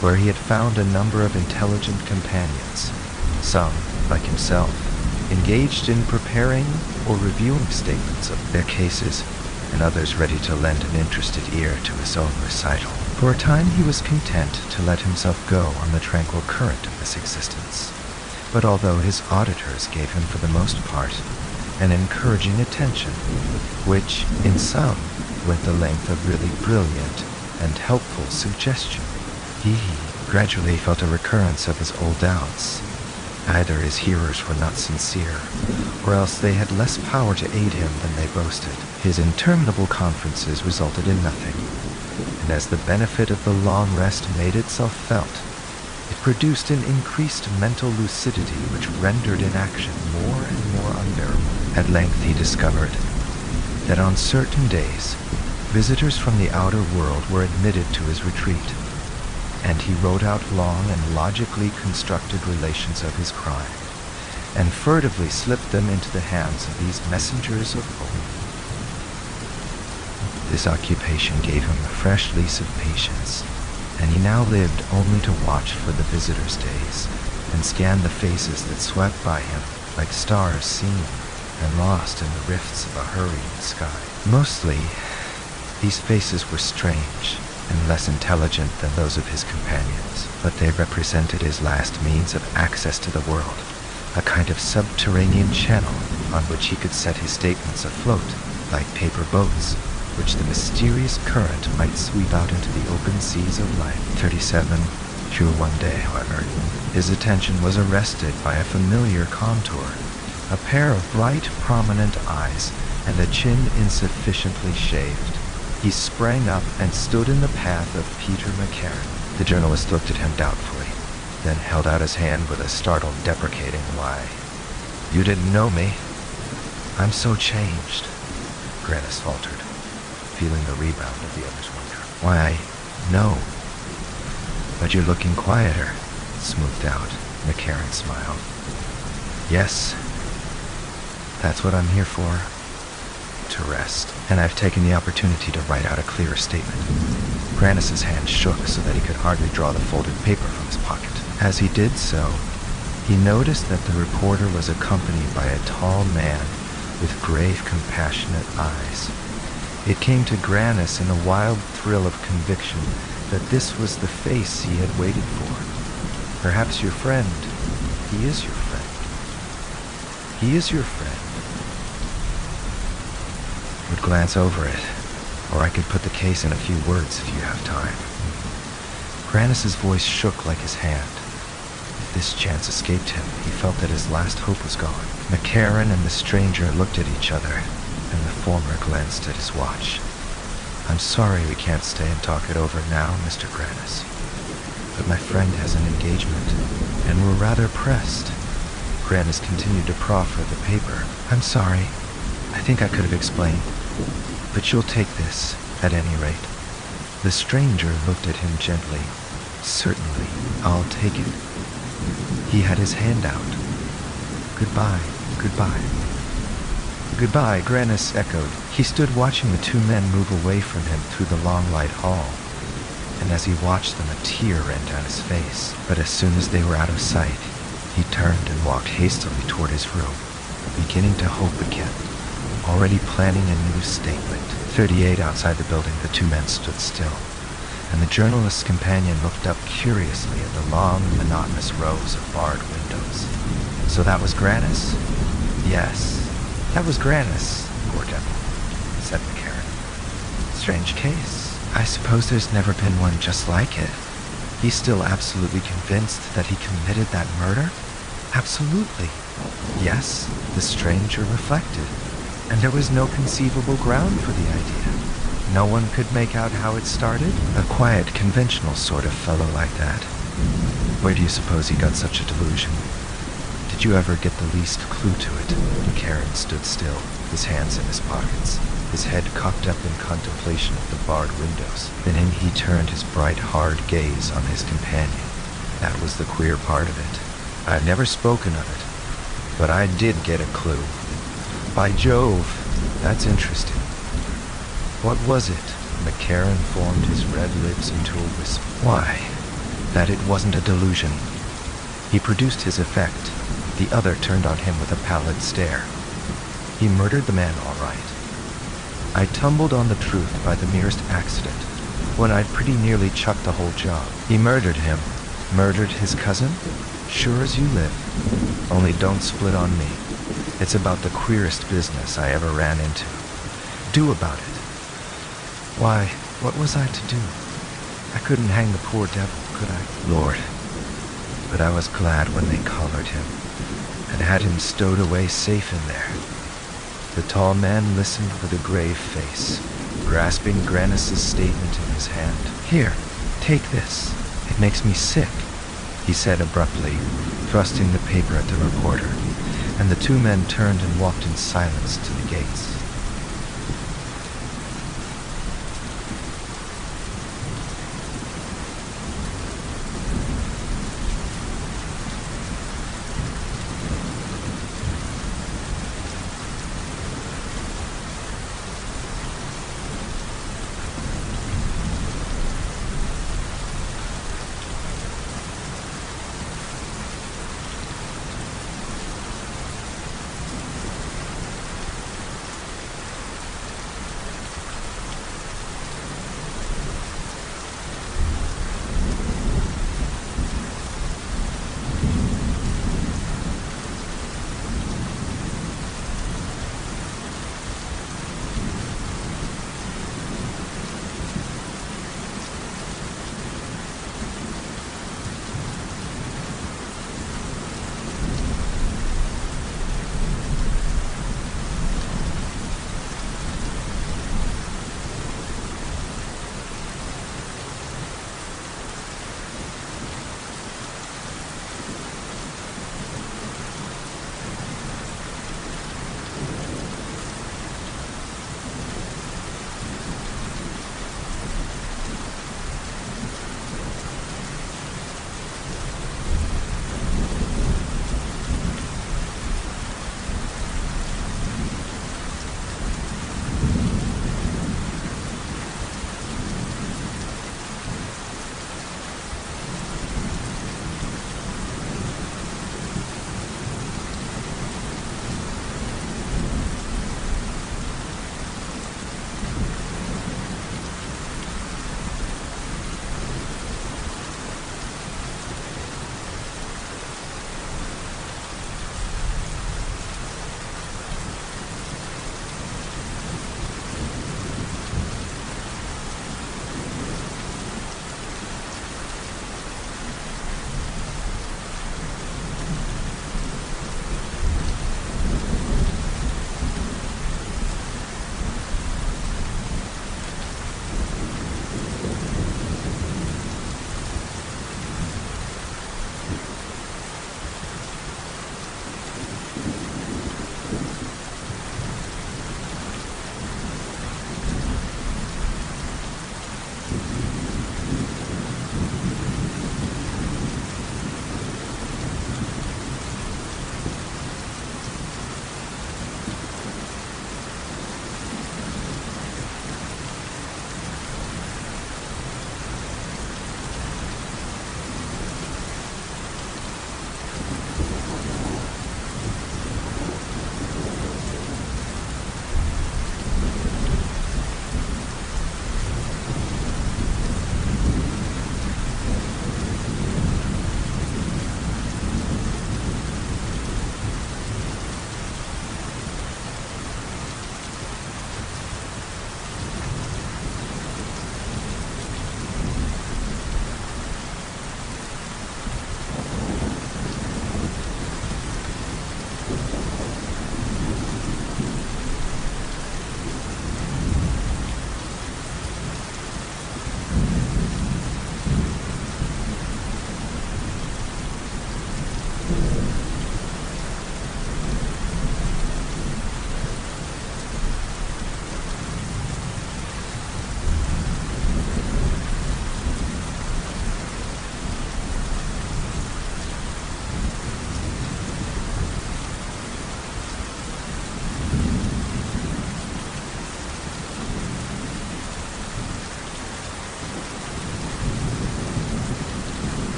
where he had found a number of intelligent companions, some, like himself, engaged in preparing or reviewing statements of their cases, and others ready to lend an interested ear to his own recital. For a time he was content to let himself go on the tranquil current of this existence, but although his auditors gave him for the most part an encouraging attention, which, in some, went the length of really brilliant and helpful suggestion. He gradually felt a recurrence of his old doubts. Either his hearers were not sincere, or else they had less power to aid him than they boasted. His interminable conferences resulted in nothing, and as the benefit of the long rest made itself felt, it produced an increased mental lucidity which rendered inaction more and more unbearable. At length he discovered that on certain days, visitors from the outer world were admitted to his retreat, and he wrote out long and logically constructed relations of his crime, and furtively slipped them into the hands of these messengers of hope. This occupation gave him a fresh lease of patience, and he now lived only to watch for the visitors' days, and scan the faces that swept by him like stars seen and lost in the rifts of a hurrying sky. Mostly, these faces were strange and less intelligent than those of his companions, but they represented his last means of access to the world, a kind of subterranean channel on which he could set his statements afloat, like paper boats, which the mysterious current might sweep out into the open seas of life. 37 through one day, however, his attention was arrested by a familiar contour, a pair of bright, prominent eyes, and a chin insufficiently shaved. He sprang up and stood in the path of Peter McCarran. The journalist looked at him doubtfully, then held out his hand with a startled, deprecating "Why, you didn't know me?" "I'm so changed," Grannis faltered, feeling the rebound of the other's wonder. "Why, no. But you're looking quieter," smoothed out. McCarran smiled. "Yes, that's what I'm here for. To rest. And I've taken the opportunity to write out a clearer statement." Grannis's hand shook so that he could hardly draw the folded paper from his pocket. As he did so, he noticed that the reporter was accompanied by a tall man with grave, compassionate eyes. It came to Grannis in a wild thrill of conviction that this was the face he had waited for. "Perhaps your friend. He is your friend. He is your friend." Would glance over it, or I could put the case in a few words if you have time. Grannis's voice shook like his hand. If this chance escaped him, he felt that his last hope was gone. McCarran and the stranger looked at each other, and the former glanced at his watch. "I'm sorry we can't stay and talk it over now, Mr. Grannis, but my friend has an engagement, and we're rather pressed." Grannis continued to proffer the paper. "I'm sorry. I think I could have explained. But you'll take this, at any rate." The stranger looked at him gently. "Certainly, I'll take it." He had his hand out. "Goodbye, goodbye." "Goodbye," Grannis echoed. He stood watching the two men move away from him through the long light hall, and as he watched them a tear ran down his face. But as soon as they were out of sight, he turned and walked hastily toward his room, beginning to hope again, already planning a new statement. 38 outside the building, the two men stood still, and the journalist's companion looked up curiously at the long, monotonous rows of barred windows. "So that was Grannis?" "Yes, that was Grannis, poor devil," said McCarran. "Strange case. I suppose there's never been one just like it. He's still absolutely convinced that he committed that murder?" "Absolutely." "Yes," the stranger reflected. "And there was no conceivable ground for the idea. No one could make out how it started?" "A quiet, conventional sort of fellow like that." "Where do you suppose he got such a delusion? Did you ever get the least clue to it?" McCarran stood still, his hands in his pockets, his head cocked up in contemplation of the barred windows. Then he turned his bright, hard gaze on his companion. "That was the queer part of it. I've never spoken of it, but I did get a clue. By Jove, that's interesting. What was it?" McCarran formed his red lips into a whisper. "Why, that it wasn't a delusion." He produced his effect. The other turned on him with a pallid stare. "He murdered the man, all right. I tumbled on the truth by the merest accident, when I'd pretty nearly chucked the whole job. He murdered him. Murdered his cousin? Sure as you live. Only don't split on me. It's about the queerest business I ever ran into. Do about it." Why, what was I to do? I couldn't hang the poor devil, could I? Lord. But I was glad when they collared him and had him stowed away safe in there. The tall man listened with a grave face, grasping Grannis's statement in his hand. Here, take this. It makes me sick, he said abruptly, thrusting the paper at the reporter, and the two men turned and walked in silence to the gates.